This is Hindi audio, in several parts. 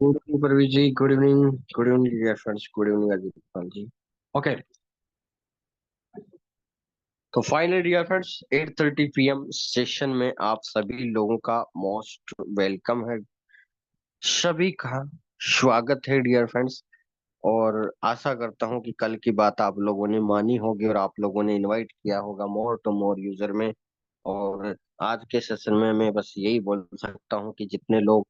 Good evening Parveen ji. Good evening dear friends. Good evening Ajit Pal ji. Okay, तो finally dear friends 8:30 PM session में आप सभी लोगों का मोस्ट वेलकम है। सभी का स्वागत है डियर फ्रेंड्स। और आशा करता हूं कि कल की बात आप लोगों ने मानी होगी और आप लोगों ने इनवाइट किया होगा मोर टू मोर यूजर में। और आज के सेशन में मैं बस यही बोल सकता हूं कि जितने लोग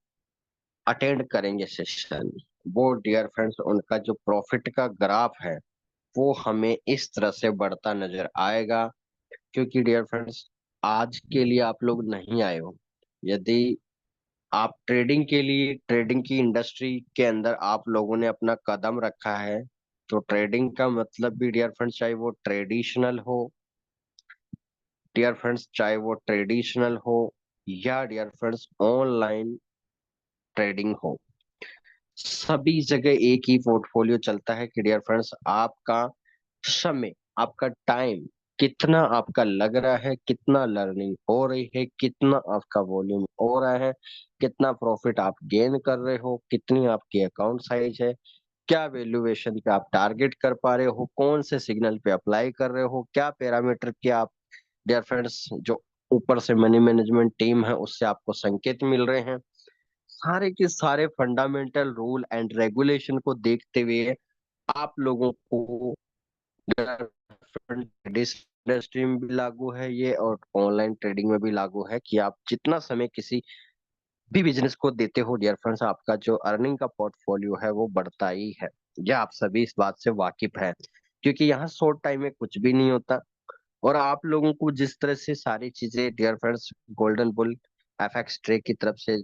अटेंड करेंगे सेशन, वो डियर फ्रेंड्स उनका जो प्रॉफिट का ग्राफ है वो हमें इस तरह से बढ़ता नजर आएगा। क्योंकि डियर फ्रेंड्स, आज के लिए आप लोग नहीं आए हो। यदि आप ट्रेडिंग के लिए, ट्रेडिंग की इंडस्ट्री के अंदर आप लोगों ने अपना कदम रखा है, तो ट्रेडिंग का मतलब भी डियर फ्रेंड्स, चाहे वो ट्रेडिशनल हो या डियर फ्रेंड्स ऑनलाइन ट्रेडिंग हो, सभी जगह एक ही पोर्टफोलियो चलता है कि डियर फ्रेंड्स आपका समय, आपका टाइम कितना आपका लग रहा है, कितना लर्निंग हो रही है, कितना आपका वॉल्यूम हो रहा है, कितना प्रॉफिट आप गेन कर रहे हो, कितनी आपकी अकाउंट साइज है, क्या वैल्यूएशन पे आप टारगेट कर पा रहे हो, कौन से सिग्नल पे अप्लाई कर रहे हो, क्या पैरामीटर के आप डियर फ्रेंड्स जो ऊपर से मनी मैनेजमेंट टीम है उससे आपको संकेत मिल रहे हैं। सारे के सारे फंडामेंटल रूल एंड रेगुलेशन को देखते हुए आप लोगों को इंडस्ट्री में भी लागू है ये, और ऑनलाइन ट्रेडिंग में भी लागू है कि आप जितना समय किसी भी बिजनेस को देते हो डियर फ्रेंड्स, आपका जो अर्निंग का पोर्टफोलियो है वो बढ़ता ही है। यह आप सभी इस बात से वाकिफ है, क्योंकि यहाँ शॉर्ट टाइम में कुछ भी नहीं होता। और आप लोगों को जिस तरह से सारी चीजें dear friends, golden bull FX trade की तरफ से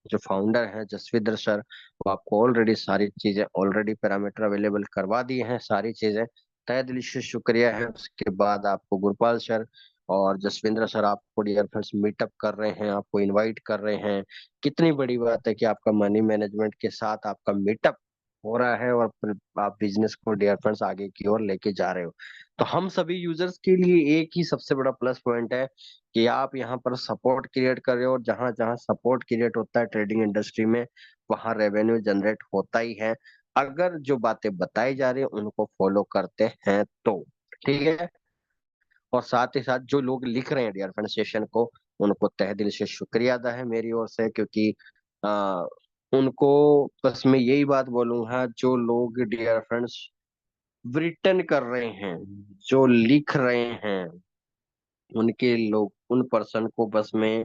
जो फाउंडर है जसविंदर सर, वो आपको ऑलरेडी सारी चीजें, ऑलरेडी पैरामीटर अवेलेबल करवा दिए हैं। सारी चीजें तहे दिल से शुक्रिया है। उसके बाद आपको गुरपाल सर और जसविंद्र सर आपको डियर फ्रेंड्स मीटअप कर रहे हैं, आपको इनवाइट कर रहे हैं। कितनी बड़ी बात है कि आपका मनी मैनेजमेंट के साथ आपका मीटअप हो रहा है और फिर आप बिजनेस को डियर फ्रेंड्स आगे की ओर लेके जा रहे हो। तो हम सभी यूजर्स के लिए एक ही सबसे बड़ा प्लस पॉइंट है कि आप यहाँ पर सपोर्ट क्रिएट कर रहे हो, और जहां जहां सपोर्ट क्रिएट होता है ट्रेडिंग इंडस्ट्री में, वहां रेवेन्यू जनरेट होता ही है, अगर जो बातें बताई जा रही है उनको फॉलो करते हैं तो। ठीक है। और साथ ही साथ जो लोग लिख रहे हैं डियर फ्रेंड सेशन को, उनको तहे दिल से शुक्रिया अदा है मेरी ओर से, क्योंकि आ, उनको बस मैं यही बात बोलूंगा, जो लोग डियर फ्रेंड्स रिटर्न कर रहे हैं, जो लिख रहे हैं, उनके लोग, उन पर्सन को बस मैं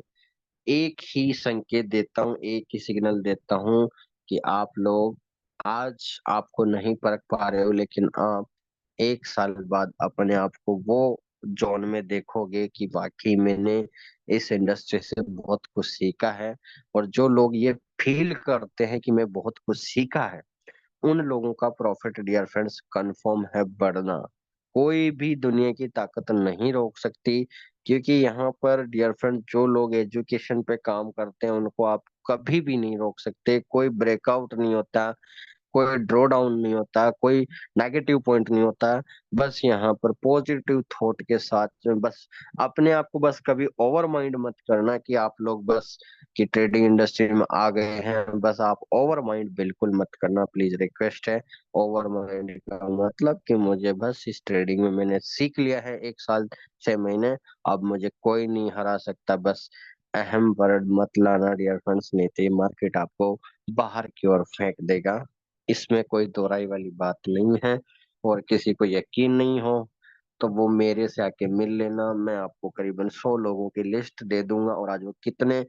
एक ही संकेत देता हूँ, एक ही सिग्नल देता हूँ कि आप लोग आज आपको नहीं परख पा रहे हो, लेकिन आप एक साल बाद अपने आप को वो जोन में देखोगे कि वाकई मैंने इस इंडस्ट्री से बहुत कुछ सीखा है। और जो लोग ये फील करते हैं कि मैं बहुत कुछ सीखा है, उन लोगों का प्रॉफिट डियर फ्रेंड्स कंफर्म है बढ़ना। कोई भी दुनिया की ताकत नहीं रोक सकती, क्योंकि यहाँ पर डियर फ्रेंड जो लोग एजुकेशन पे काम करते हैं उनको आप कभी भी नहीं रोक सकते। कोई ब्रेकआउट नहीं होता, कोई ड्रॉ डाउन नहीं होता, कोई नेगेटिव पॉइंट नहीं होता। बस यहाँ पर पॉजिटिव थॉट के साथ बस अपने आप को बस कभी ओवर माइंड मत करना कि आप लोग बस कि ट्रेडिंग इंडस्ट्री में आ गए हैं। बस आप ओवर माइंड बिल्कुल मत करना, प्लीज रिक्वेस्ट है। ओवर माइंड का मतलब कि मुझे बस इस ट्रेडिंग में मैंने सीख लिया है 1 साल 6 महीने, अब मुझे कोई नहीं हरा सकता, बस अहम वर्ड मत लाना डियर फ्रेंड्स, नहीं तो ये मार्केट आपको बाहर की ओर फेंक देगा। इसमें कोई दोहराई वाली बात नहीं है। और किसी को यकीन नहीं हो तो वो मेरे से आके मिल लेना, मैं आपको करीबन 100 लोगों की लिस्ट दे दूंगा, और आज वो कितने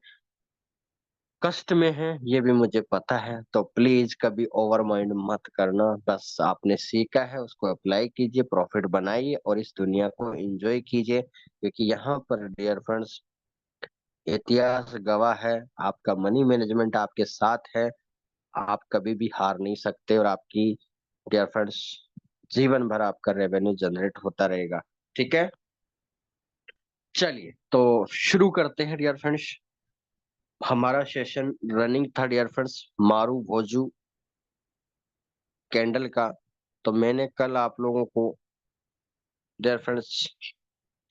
कष्ट में है ये भी मुझे पता है। तो प्लीज कभी ओवर माइंड मत करना, बस आपने सीखा है उसको अप्लाई कीजिए, प्रॉफिट बनाइए और इस दुनिया को एंजॉय कीजिए, क्योंकि यहाँ पर डियर फ्रेंड्स इतिहास गवाह है, आपका मनी मैनेजमेंट आपके साथ है, आप कभी भी हार नहीं सकते, और आपकी डियर फ्रेंड्स जीवन भर आपका रेवेन्यू जनरेट होता रहेगा। ठीक है, चलिए तो शुरू करते हैं डियर फ्रेंड्स। हमारा सेशन रनिंग था डियर फ्रेंड्स मारू भोजू कैंडल का। तो मैंने कल आप लोगों को डियर फ्रेंड्स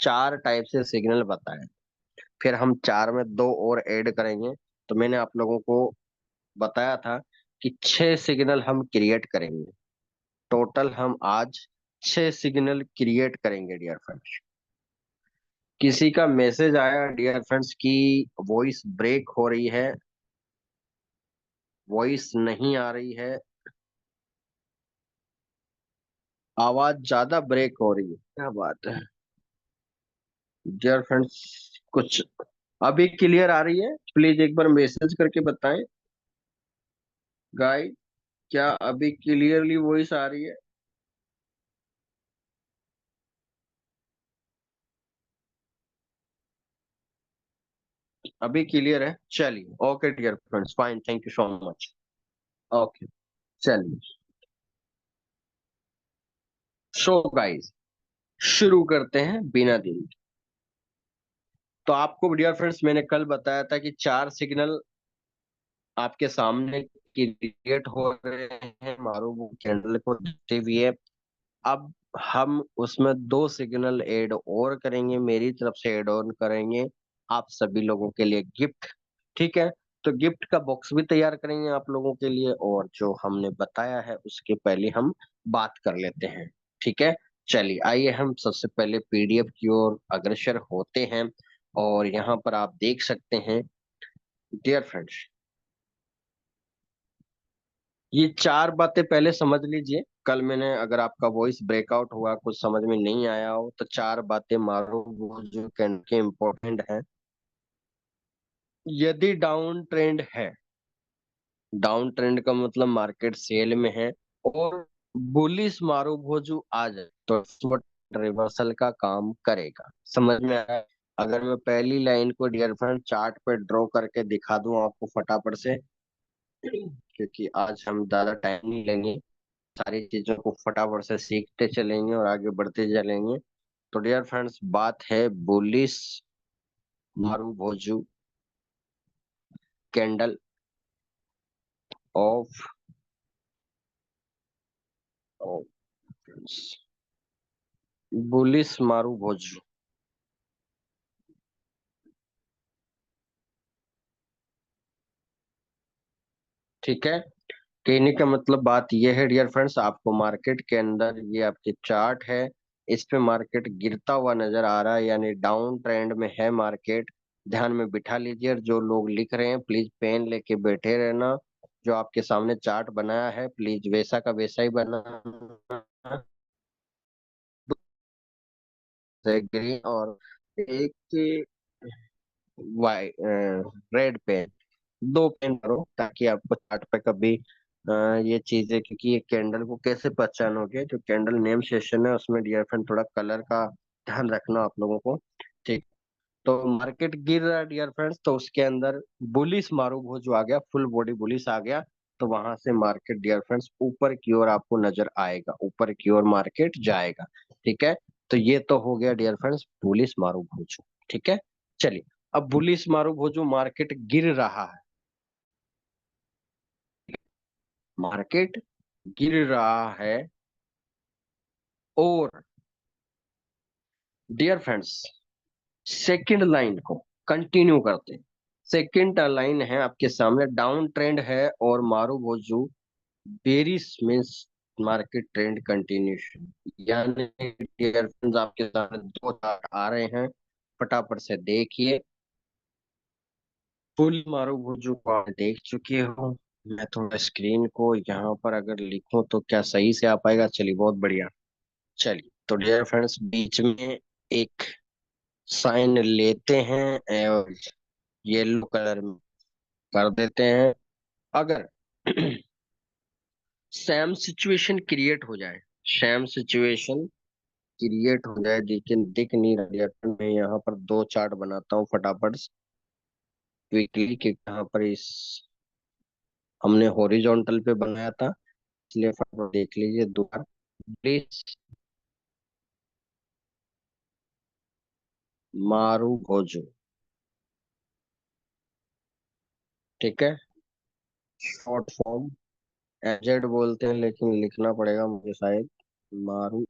4 टाइप से सिग्नल बताए, फिर हम 4 में 2 और ऐड करेंगे। तो मैंने आप लोगों को बताया था कि 6 सिग्नल हम क्रिएट करेंगे। टोटल हम आज 6 सिग्नल क्रिएट करेंगे डियर फ्रेंड्स। किसी का मैसेज आया डियर फ्रेंड्स की वॉइस ब्रेक हो रही है, वॉइस नहीं आ रही है, आवाज ज्यादा ब्रेक हो रही है, क्या बात है डियर फ्रेंड्स? कुछ अभी क्लियर आ रही है? प्लीज एक बार मैसेज करके बताएं गाइस, क्या अभी क्लियरली वॉइस आ रही है? अभी क्लियर है, चलिए okay dear friends, fine, thank you so much. Okay, चलिए। सो गाइस, शुरू करते हैं बिना देरी। तो आपको डियर फ्रेंड्स मैंने कल बताया था कि 4 सिग्नल आपके सामने क्रिएट हो रहे हैं मारूबू कैंडल को देखते हुए। अब हम उसमें 2 सिग्नल ऐड और करेंगे, मेरी तरफ से ऐड ऑन करेंगे आप सभी लोगों के लिए गिफ्ट। ठीक है, तो गिफ्ट का बॉक्स भी तैयार करेंगे आप लोगों के लिए, और जो हमने बताया है उसके पहले हम बात कर लेते हैं। ठीक है, चलिए आइए हम सबसे पहले पीडीएफ की ओर अग्रसर होते हैं। और यहाँ पर आप देख सकते हैं डियर फ्रेंड्स, ये 4 बातें पहले समझ लीजिए। कल मैंने, अगर आपका वॉइस ब्रेकआउट हुआ, कुछ समझ में नहीं आया हो, तो 4 बातें मारो वो जो के इम्पोर्टेंट है। यदि डाउन ट्रेंड है, डाउन ट्रेंड का मतलब मार्केट सेल में है, और बुलिश मारूभोजू आ जाए तो रिवर्सल का काम करेगा। समझ में आया? अगर मैं पहली लाइन को डियर फ्रेंड चार्ट पे ड्रॉ करके दिखा दूं आपको फटाफट से, क्योंकि आज हम ज्यादा टाइम नहीं लेंगे, सारी चीजों को फटाफट से सीखते चलेंगे और आगे बढ़ते चलेंगे। तो डियर फ्रेंड्स, बात है बुलिश मारूभोजू कैंडल ऑफ बुलिश मारूभोजू। ठीक है, कहने का मतलब बात यह है डियर फ्रेंड्स, आपको मार्केट के अंदर ये आपकी चार्ट है, इस पे मार्केट गिरता हुआ नजर आ रहा है, यानी डाउन ट्रेंड में है मार्केट। ध्यान में बिठा लीजिए, और जो लोग लिख रहे हैं प्लीज पेन लेके बैठे रहना। जो आपके सामने चार्ट बनाया है प्लीज वैसा का वैसा ही बनाना, ग्रीन और एक वाइट रेड पेन, 2 पेन करो ताकि आपको चार्ट पे कभी ये चीजें, क्योंकि ये कैंडल को कैसे पहचानोगे, जो कैंडल नेम सेशन है उसमें डियर फ्रेंड थोड़ा कलर का ध्यान रखना आप लोगों को। ठीक, तो मार्केट गिर रहा है डियर फ्रेंड्स, तो उसके अंदर बुलिस मारूभो जो आ गया, फुल बॉडी बुलिस आ गया, तो वहां से मार्केट डियर फ्रेंड्स ऊपर की ओर आपको नजर आएगा, ऊपर की ओर मार्केट जाएगा। ठीक है, तो ये तो हो गया डियर फ्रेंड्स बुलिस मारूभोजो। ठीक है, चलिए। अब बुलिस मारूभोजो मार्केट गिर रहा है, मार्केट गिर रहा है, और डियर फ्रेंड्स सेकंड लाइन को कंटिन्यू करते हैं। सेकंड लाइन है आपके सामने, डाउन ट्रेंड है और marubozu bearish means market trend continuation, यानी डियर फ्रेंड्स आपके सामने 2 चार्ट आ रहे हैं, फटाफट से देखिए। फुल मारूभोजो को आप देख चुके हो। मैं थोड़ा स्क्रीन को यहाँ पर अगर लिखूं तो क्या सही से आ पाएगा? चलिए बहुत बढ़िया। चलिए, तो डियर फ्रेंड्स बीच में एक साइन लेते हैं और येलो कलर में कर देते हैं। अगर सेम सिचुएशन क्रिएट हो जाए, सेम सिचुएशन क्रिएट हो जाए, लेकिन दिख नहीं रहा है, तो मैं यहाँ पर 2 चार्ट बनाता हूँ फटाफट क्विकली, कि यहाँ पर इस हमने हॉरिजॉन्टल पे बनाया था, इसलिए फटाफट देख लीजिए दोबारा प्लीज। मारू भोजो, ठीक है, शॉर्ट फॉर्म एजेड बोलते हैं, लेकिन लिखना पड़ेगा मुझे शायद मारू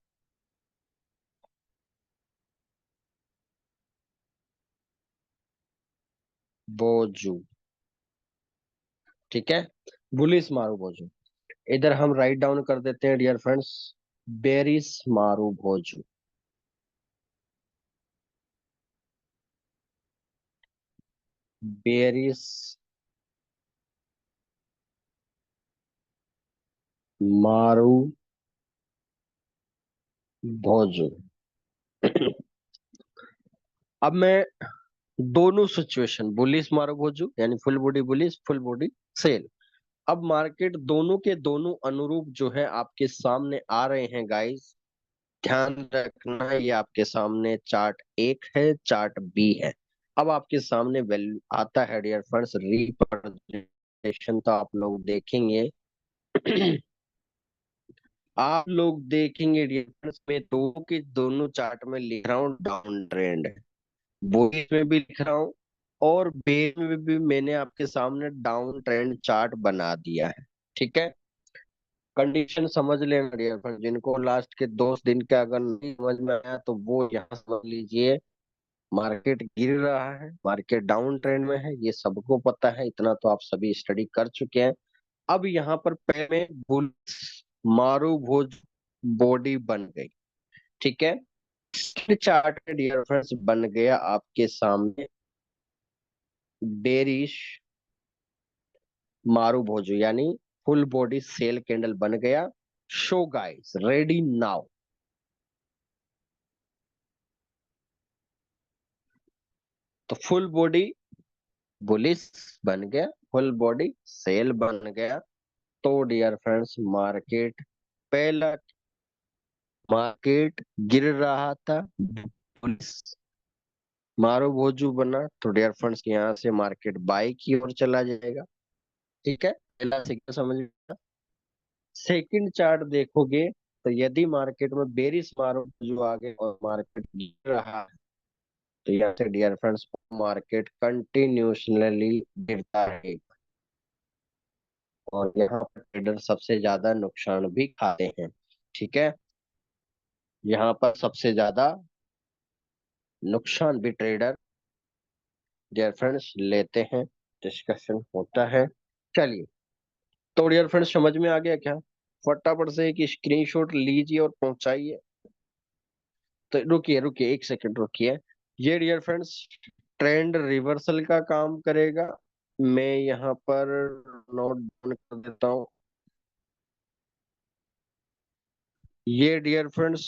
बोजू। ठीक है, बुलिस मारुभोजू। इधर हम राइट डाउन कर देते हैं dear friends, bearish marubozu. Bearish marubozu. अब मैं दोनों सिचुएशन, बुलिस मारुभोजू यानी full body bullish, full body sell, अब मार्केट दोनों के दोनों अनुरूप जो है आपके सामने आ रहे हैं गाइस। ध्यान रखना, ये आपके सामने चार्ट एक है, चार्ट बी है। अब आपके सामने वैल्यू आता है डियर फ्रेंड्स रिप्रेजेंटेशन, तो आप लोग देखेंगे आप लोग देखेंगे डियर फ्रेंड्स, में दो के दोनों चार्ट में लिख रहा हूँ डाउन ट्रेंड, बुलिश में भी लिख रहा हूँ और बेस में भी मैंने आपके सामने डाउन ट्रेंड चार्ट बना दिया है। ठीक है, कंडीशन समझ लेना डियर फ्रेंड, जिनको लास्ट के 2 दिन का अगर नहीं समझ में आया तो वो यहाँ समझ लीजिए। मार्केट गिर रहा है, मार्केट डाउन ट्रेंड में है, ये सबको पता है, इतना तो आप सभी स्टडी कर चुके हैं। अब यहाँ पर पहले बुल मारू भोज बॉडी बन गई। ठीक है, चार्ट डियर फ्रेंड्स बन गया आपके सामने बेरिश मारू भोजो यानी फुल बॉडी सेल कैंडल बन गया। Show guys ready now. तो फुल बॉडी बुलिस बन गया, फुल बॉडी सेल बन गया। तो डियर फ्रेंड्स मार्केट, पहला मार्केट गिर रहा था, बुलिस मारो भोजू बना, तो डियर फ्रेंड्स यहाँ से मार्केट बाई की ओर चला जाएगा। ठीक है, पहला सिग्नल समझ में। सेकंड चार्ट देखोगे तो यदि मार्केट में बेरिस मारो जो आगे और मार्केट गिर रहा है, तो यहाँ से डियर फ्रेंड्स मार्केट कंटिन्यूसली गिरता है और यहाँ पर ट्रेडर सबसे ज्यादा नुकसान भी खाते हैं। ठीक है, यहाँ पर सबसे ज्यादा नुकसान भी ट्रेडर डियर फ्रेंड्स लेते हैं। डिस्कशन होता है। चलिए, तो डियर फ्रेंड्स समझ में आ गया क्या? फटाफट से एक स्क्रीनशॉट लीजिए और पहुंचाइए। तो रुकिए रुकिए, एक सेकंड रुकिए। ये डियर फ्रेंड्स ट्रेंड रिवर्सल का काम करेगा। मैं यहाँ पर नोट डाउन कर देता हूँ। ये डियर फ्रेंड्स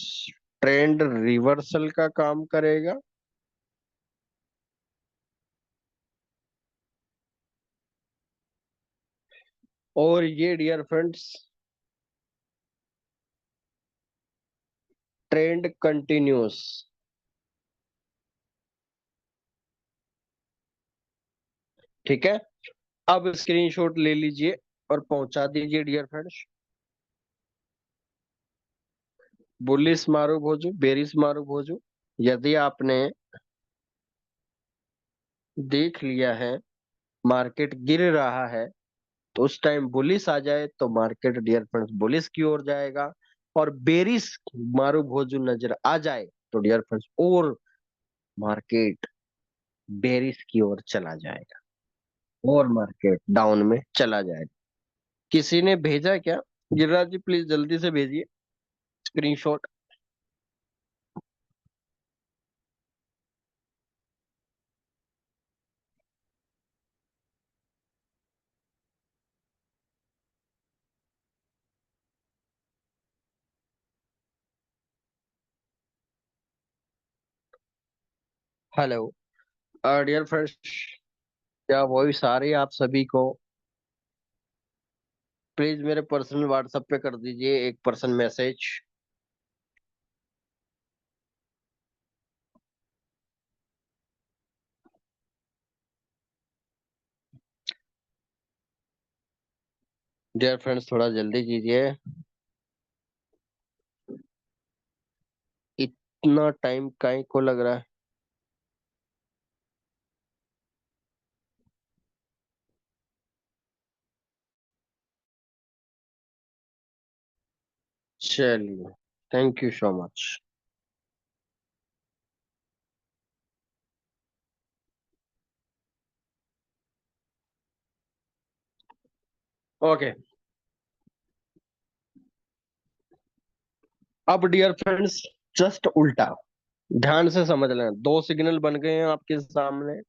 ट्रेंड रिवर्सल का काम करेगा। और ये डियर फ्रेंड्स ट्रेंड कंटिन्यूस। ठीक है, अब स्क्रीनशॉट ले लीजिए और पहुंचा दीजिए डियर फ्रेंड्स। बुलिस मारू भोजू, बेरिस मारू भोजू। यदि आपने देख लिया है मार्केट गिर रहा है, तो उस टाइम बुलिस आ जाए तो मार्केट डियर फ्रेंड्स बुलिस की ओर जाएगा। और बेरिस मारू भोजू नजर आ जाए तो डियर फ्रेंड्स और मार्केट बेरिस की ओर चला जाएगा और मार्केट डाउन में चला जाएगा। किसी ने भेजा क्या? गिरिराज जी प्लीज जल्दी से भेजिए स्क्रीनशॉट। हेलो डियर फ्रेंड्स, क्या वॉइस आ रही है आप सभी को? प्लीज मेरे पर्सनल व्हाट्सएप पे कर दीजिए एक पर्सन मैसेज। डियर फ्रेंड्स थोड़ा जल्दी कीजिए, इतना टाइम काहे को लग रहा है? चलिए, thank you so much. Okay. अब डियर फ्रेंड्स, जस्ट उल्टा, ध्यान से समझ लें, दो सिग्नल बन गए हैं आपके सामने।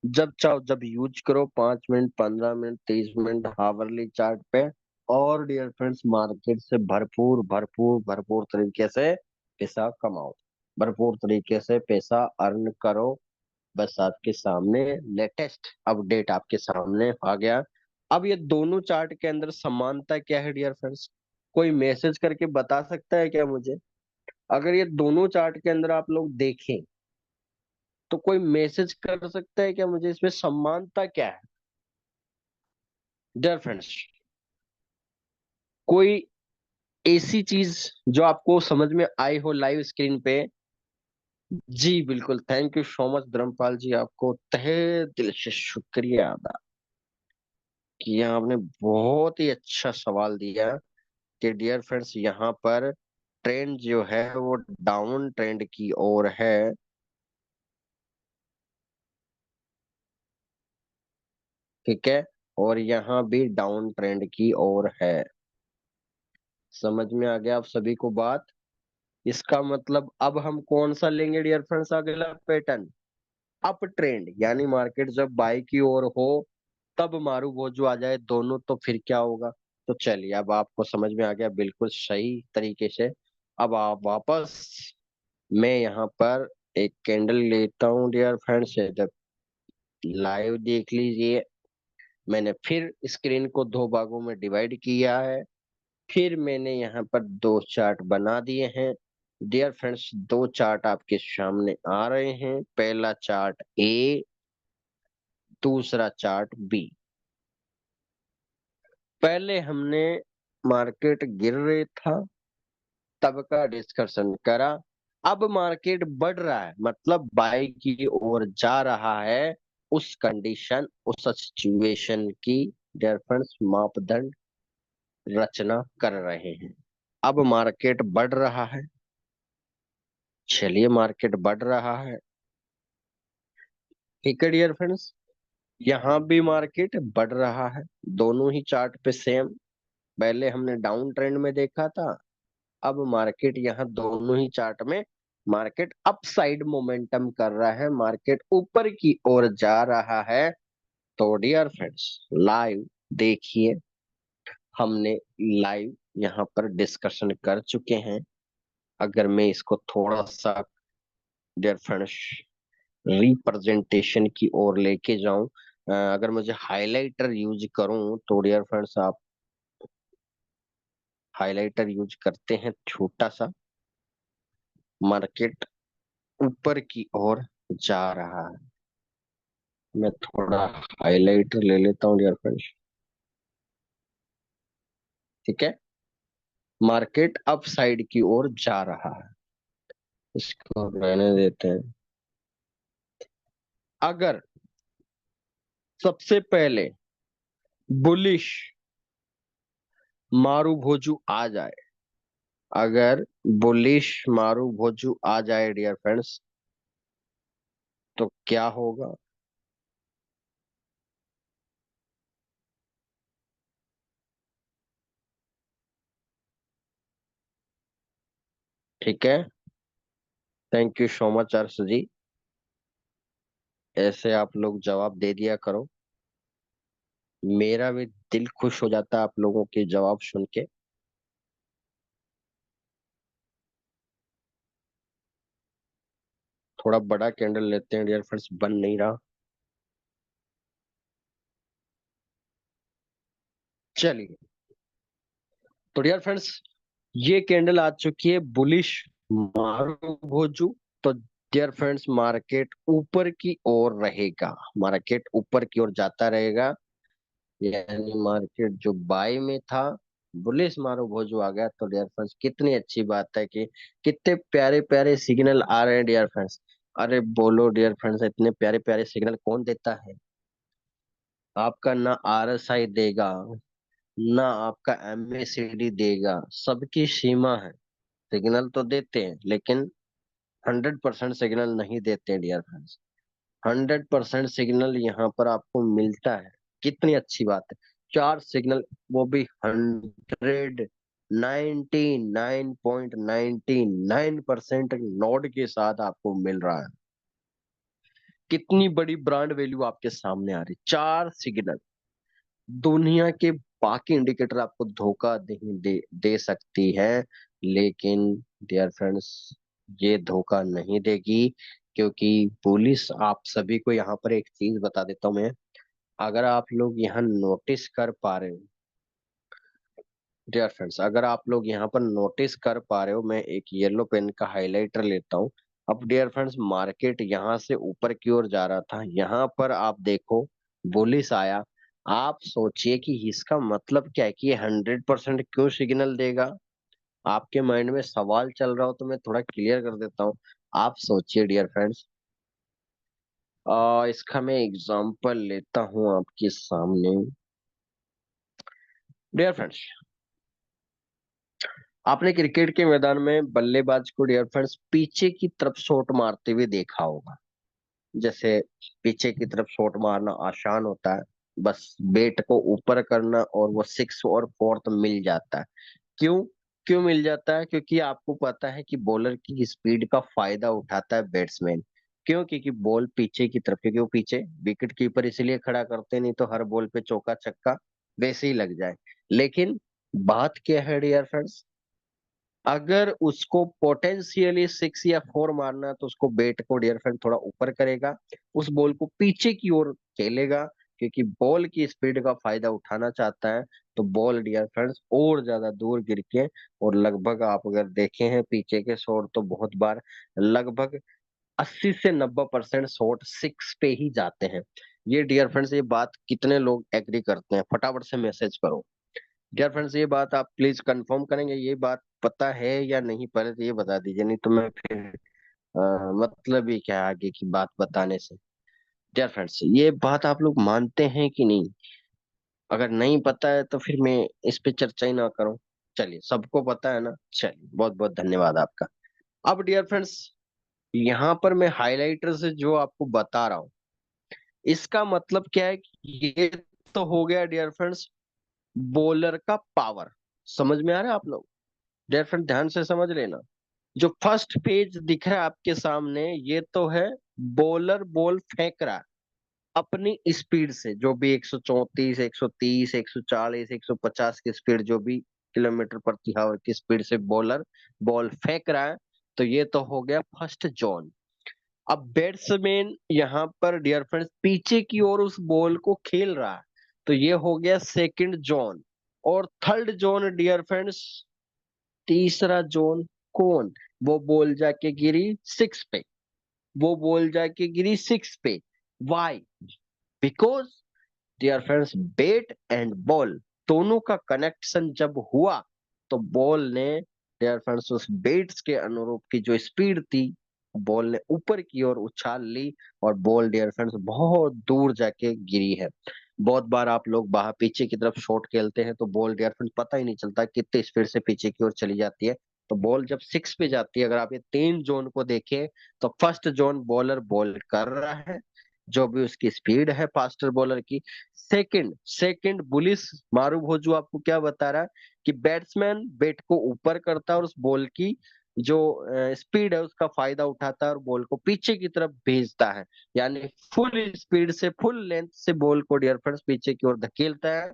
जब चाहो जब यूज करो, 5 minute, 15 minute, 30 minute, hourly chart पे। और डियर फ्रेंड्स, मार्केट से भरपूर भरपूर भरपूर तरीके से पैसा कमाओ, भरपूर तरीके से पैसा अर्न करो। बस आपके सामने लेटेस्ट अपडेट आपके सामने आ गया। अब ये दोनों चार्ट के अंदर समानता क्या है डियर फ्रेंड्स? कोई मैसेज करके बता सकता है क्या मुझे? अगर ये दोनों चार्ट के अंदर आप लोग देखें, तो कोई मैसेज कर सकता है क्या मुझे, इसमें समानता क्या है डियर फ्रेंड्स? कोई ऐसी चीज जो आपको समझ में आई हो लाइव स्क्रीन पे? जी बिल्कुल, thank you so much Dharampal ji, आपको तहे दिल से शुक्रिया अदा किया। आपने बहुत ही अच्छा सवाल दिया कि डियर फ्रेंड्स, यहाँ पर ट्रेंड जो है वो डाउन ट्रेंड की ओर है। ठीक है, और यहाँ भी डाउन ट्रेंड की ओर है। समझ में आ गया आप सभी को बात? इसका मतलब अब हम कौन सा लेंगे डियर फ्रेंड्स, अगला पैटर्न? अप ट्रेंड, यानी मार्केट जब बाई की ओर हो तब मारू भोजू आ जाए दोनों, तो फिर क्या होगा? तो चलिए, अब आपको समझ में आ गया बिल्कुल सही तरीके से। अब आप वापस, मैं यहाँ पर एक कैंडल लेता हूँ डियर फ्रेंड्स, जब लाइव देख लीजिए। मैंने फिर स्क्रीन को दो भागों में डिवाइड किया है। फिर मैंने यहाँ पर दो चार्ट बना दिए हैं डियर फ्रेंड्स। दो चार्ट आपके सामने आ रहे हैं, पहला चार्ट ए, दूसरा चार्ट बी। पहले हमने मार्केट गिर रहे था तब का डिस्कशन करा। अब मार्केट बढ़ रहा है, मतलब बाई की ओर जा रहा है, उस कंडीशन, उस सिचुएशन की रेफरेंस मापदंड रचना कर रहे हैं। अब मार्केट बढ़ रहा है, चलिए मार्केट बढ़ रहा है, ठीक है डियर फ्रेंड्स। यहाँ भी मार्केट बढ़ रहा है, दोनों ही चार्ट पे सेम। पहले हमने डाउन ट्रेंड में देखा था, अब मार्केट यहाँ दोनों ही चार्ट में मार्केट अपसाइड मोमेंटम कर रहा है, मार्केट ऊपर की ओर जा रहा है। तो डियर फ्रेंड्स, लाइव देखिए, हमने लाइव यहाँ पर डिस्कशन कर चुके हैं। अगर मैं इसको थोड़ा सा डियर फ्रेंड्स रिप्रेजेंटेशन की ओर लेके जाऊं, अगर मुझे हाइलाइटर यूज करूं, तो डियर फ्रेंड्स आप हाइलाइटर यूज करते हैं छोटा सा, मार्केट ऊपर की ओर जा रहा है। मैं थोड़ा हाइलाइटर ले लेता हूँ डियर फ्रेंड्स, ठीक है। मार्केट अप साइड की ओर जा रहा है, इसको रहने देते हैं। अगर सबसे पहले बुलिश मारू भोजू आ जाए, अगर बुलिश मारू भोजू आ जाए डियर फ्रेंड्स, तो क्या होगा? ठीक है, थैंक यू सो मच अर्श जी, ऐसे आप लोग जवाब दे दिया करो, मेरा भी दिल खुश हो जाता है आप लोगों के जवाब सुन के। थोड़ा बड़ा कैंडल लेते हैं डियर फ्रेंड्स, बन नहीं रहा। चलिए, तो डियर फ्रेंड्स, ये कैंडल आ चुकी है बुलिश मारू भोजू। तो डियर फ्रेंड्स, मार्केट ऊपर की ओर रहेगा, मार्केट ऊपर की ओर जाता रहेगा, यानी मार्केट जो बाय में था, बुलिश मारू भोजू आ गया। तो डियर फ्रेंड्स, कितनी अच्छी बात है कि कितने प्यारे प्यारे सिग्नल आ रहे हैं डियर फ्रेंड्स। अरे बोलो डियर फ्रेंड्स, इतने प्यारे प्यारे सिग्नल कौन देता है? आपका ना आरएसआई देगा, ना आपका एमएसीडी देगा, सबकी सीमा है। सिग्नल तो देते हैं, लेकिन 100% सिग्नल नहीं देते डियर फ्रेंड्स। 100% सिग्नल यहाँ पर आपको मिलता है, कितनी अच्छी बात है। 4 सिग्नल, वो भी 199.99% नोड के साथ आपको मिल रहा है। कितनी बड़ी ब्रांड वैल्यू आपके सामने आ रही, 4 सिग्नल। दुनिया के बाकी इंडिकेटर आपको धोखा नहीं दे सकती है, लेकिन डियर फ्रेंड्स ये धोखा नहीं देगी, क्योंकि पुलिस आप सभी को यहाँ पर एक चीज बता देता हूं मैं। अगर आप लोग यहाँ नोटिस कर पा रहे हो डियर फ्रेंड्स, अगर आप लोग यहाँ पर नोटिस कर पा रहे हो, मैं एक येलो पेन का हाइलाइटर लेता हूँ। अब डियर फ्रेंड्स मार्केट यहाँ से ऊपर की ओर जा रहा था, यहाँ पर आप देखो बुलिस आया। आप सोचिए कि इसका मतलब क्या है कि ये 100% क्यों सिग्नल देगा। आपके माइंड में सवाल चल रहा हो तो मैं थोड़ा क्लियर कर देता हूँ। आप सोचिए डियर फ्रेंड्स, इसका मैं एग्जांपल लेता हूँ आपके सामने। डियर फ्रेंड्स, आपने क्रिकेट के मैदान में बल्लेबाज को डियर फ्रेंड्स पीछे की तरफ शॉट मारते हुए देखा होगा। जैसे पीछे की तरफ शॉट मारना आसान होता है, बस बैट को ऊपर करना और वो सिक्स और फोर्थ मिल जाता है। क्यों? क्यों मिल जाता है? क्योंकि आपको पता है कि बॉलर की स्पीड का फायदा उठाता है बैट्समैन। क्यों? क्योंकि बॉल पीछे की तरफ, क्योंकि वो पीछे विकेट कीपर इसलिए खड़ा करते, नहीं तो हर बॉल पे चौका छक्का वैसे ही लग जाए। लेकिन बात क्या है डियर फ्रेंड्स, अगर उसको पोटेंशियली सिक्स या फोर मारना है तो उसको बैट को डियर फ्रेंड थोड़ा ऊपर करेगा, उस बॉल को पीछे की ओर खेलेगा, क्योंकि बॉल की स्पीड का फायदा उठाना चाहता है। तो बॉल डियर फ्रेंड्स और ज्यादा दूर गिर के, और लगभग आप अगर देखे हैं पीछे के शॉट तो बहुत बार लगभग 80 से 90% शॉट सिक्स पे ही जाते हैं। ये डियर फ्रेंड्स ये बात कितने लोग एग्री करते हैं, फटाफट से मैसेज करो। डियर फ्रेंड्स ये बात आप प्लीज कंफर्म करेंगे, ये बात पता है या नहीं, पहले तो ये बता दीजिए, नहीं तो मैं फिर मतलब ही क्या है आगे की बात बताने से। डियर फ्रेंड्स ये बात आप लोग मानते हैं कि नहीं? अगर नहीं पता है तो फिर मैं इस पे चर्चा ही ना करूं। चलिए सबको पता है ना, चलिए बहुत बहुत धन्यवाद आपका। अब डियर फ्रेंड्स यहाँ पर मैं हाइलाइटर से जो आपको बता रहा हूँ, इसका मतलब क्या है कि ये तो हो गया डियर फ्रेंड्स बॉलर का पावर। समझ में आ रहा है आप लोग? डियर फ्रेंड ध्यान से समझ लेना, जो फर्स्ट पेज दिख रहा है आपके सामने, ये तो है बॉलर बॉल फेंक रहा है अपनी स्पीड से, जो भी 134 130 140 150 की स्पीड, जो भी किलोमीटर प्रति आवर की स्पीड से बॉलर बॉल फेंक रहा है। तो ये तो हो गया फर्स्ट जोन। अब बैट्समैन यहाँ पर डियर फ्रेंड्स पीछे की ओर उस बॉल को खेल रहा है, तो ये हो गया सेकंड जोन। और थर्ड जोन डियर फ्रेंड्स, तीसरा जोन कौन? वो बॉल जाके गिरी सिक्स पे, वो बॉल जाके गिरी सिक्स पे। Why? Because dear friends bat and ball दोनों का कनेक्शन जब हुआ, तो बॉल ने डियर फ्रेंड्स उस बैट्स के अनुरूप की जो स्पीड थी, बॉल ने ऊपर की ओर उछाल ली, और बॉल डियर फ्रेंड्स बहुत दूर जाके गिरी है। बहुत बार आप लोग बाहर पीछे की तरफ शॉट खेलते हैं तो बॉल डियर फ्रेंड्स पता ही नहीं चलता कितनी स्पीड से पीछे की ओर चली जाती है। तो बॉल जब सिक्स पे जाती है, अगर आप ये तीन जोन को देखें, तो फर्स्ट जोन बॉलर बॉल कर रहा है, जो भी उसकी स्पीड है फास्टर बॉलर की। सेकंड सेकंड बुलिस मारू भोजू आपको क्या बता रहा है कि बैट्समैन बैट को ऊपर करता है और उस बॉल की जो स्पीड है उसका फायदा उठाता है और बॉल को पीछे की तरफ भेजता है, यानी फुल स्पीड से फुल लेंथ से बॉल को डियर फ्रेंड्स पीछे की ओर धकेलता है।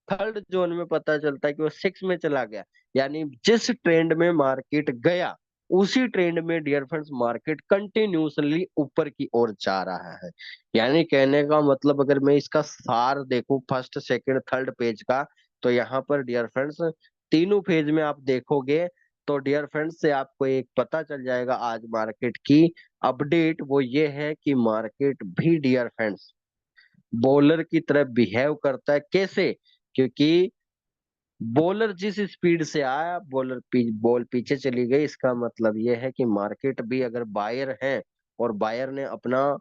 थर्ड जोन में पता चलता है कि वो सिक्स में चला गया, यानी जिस ट्रेंड में मार्केट गया उसी ट्रेंड में डियर फ्रेंड्स मार्केट कंटिन्यूसली ऊपर की ओर जा रहा है। यानी कहने का मतलब अगर मैं इसका सार देखूं फर्स्ट सेकंड थर्ड पेज का, तो यहाँ पर डियर फ्रेंड्स तीनों पेज में आप देखोगे तो डियर फ्रेंड्स से आपको एक पता चल जाएगा आज मार्केट की अपडेट, वो ये है कि मार्केट भी डियर फ्रेंड्स बॉलर की तरफ बिहेव करता है। कैसे? क्योंकि बॉलर जिस स्पीड से आया बॉल पीछे चली गई, इसका मतलब यह है कि मार्केट भी अगर बायर है और बायर ने अपना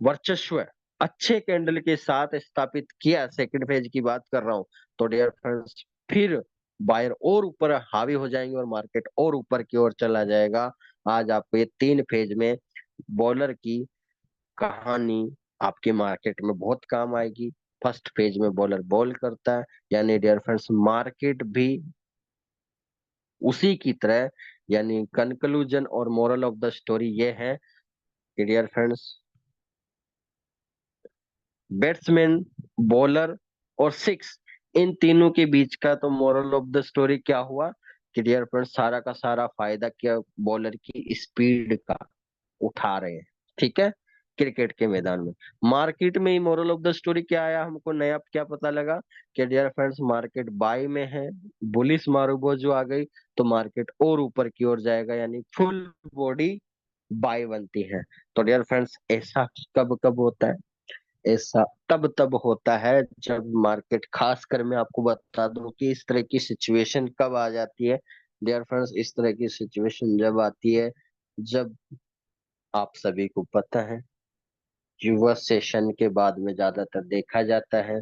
वर्चस्व अच्छे कैंडल के साथ स्थापित किया, सेकंड फेज की बात कर रहा हूं, तो डियर फ्रेंड्स फिर बायर और ऊपर हावी हो जाएंगे और मार्केट और ऊपर की ओर चला जाएगा। आज आपको ये तीन फेज में बॉलर की कहानी आपके मार्केट में बहुत काम आएगी। फर्स्ट फेज में बॉलर बॉल करता है, यानी डियर फ्रेंड्स मार्केट भी उसी की तरह, यानी कंक्लूजन और मोरल ऑफ द स्टोरी ये है कि डियर फ्रेंड्स बैट्समैन, बॉलर और सिक्स, इन तीनों के बीच का तो मोरल ऑफ द स्टोरी क्या हुआ कि डियर फ्रेंड्स सारा का सारा फायदा क्या बॉलर की स्पीड का उठा रहे हैं। ठीक है, क्रिकेट के मैदान में। मार्केट में ही मोरल ऑफ द स्टोरी क्या आया, हमको नया क्या पता लगा कि डियर फ्रेंड्स मार्केट बाय में है, बुलिश मारूबो जो आ गई तो मार्केट और ऊपर की ओर जाएगा, यानी फुल बॉडी बाय बनती है। तो डियर फ्रेंड्स ऐसा कब कब होता है, ऐसा तब तब होता है जब मार्केट, खासकर मैं आपको बता दूं कि इस तरह की सिचुएशन कब आ जाती है डियर फ्रेंड्स, इस तरह की सिचुएशन जब आती है जब आप सभी को पता है युवा सेशन के बाद में ज्यादातर देखा जाता है,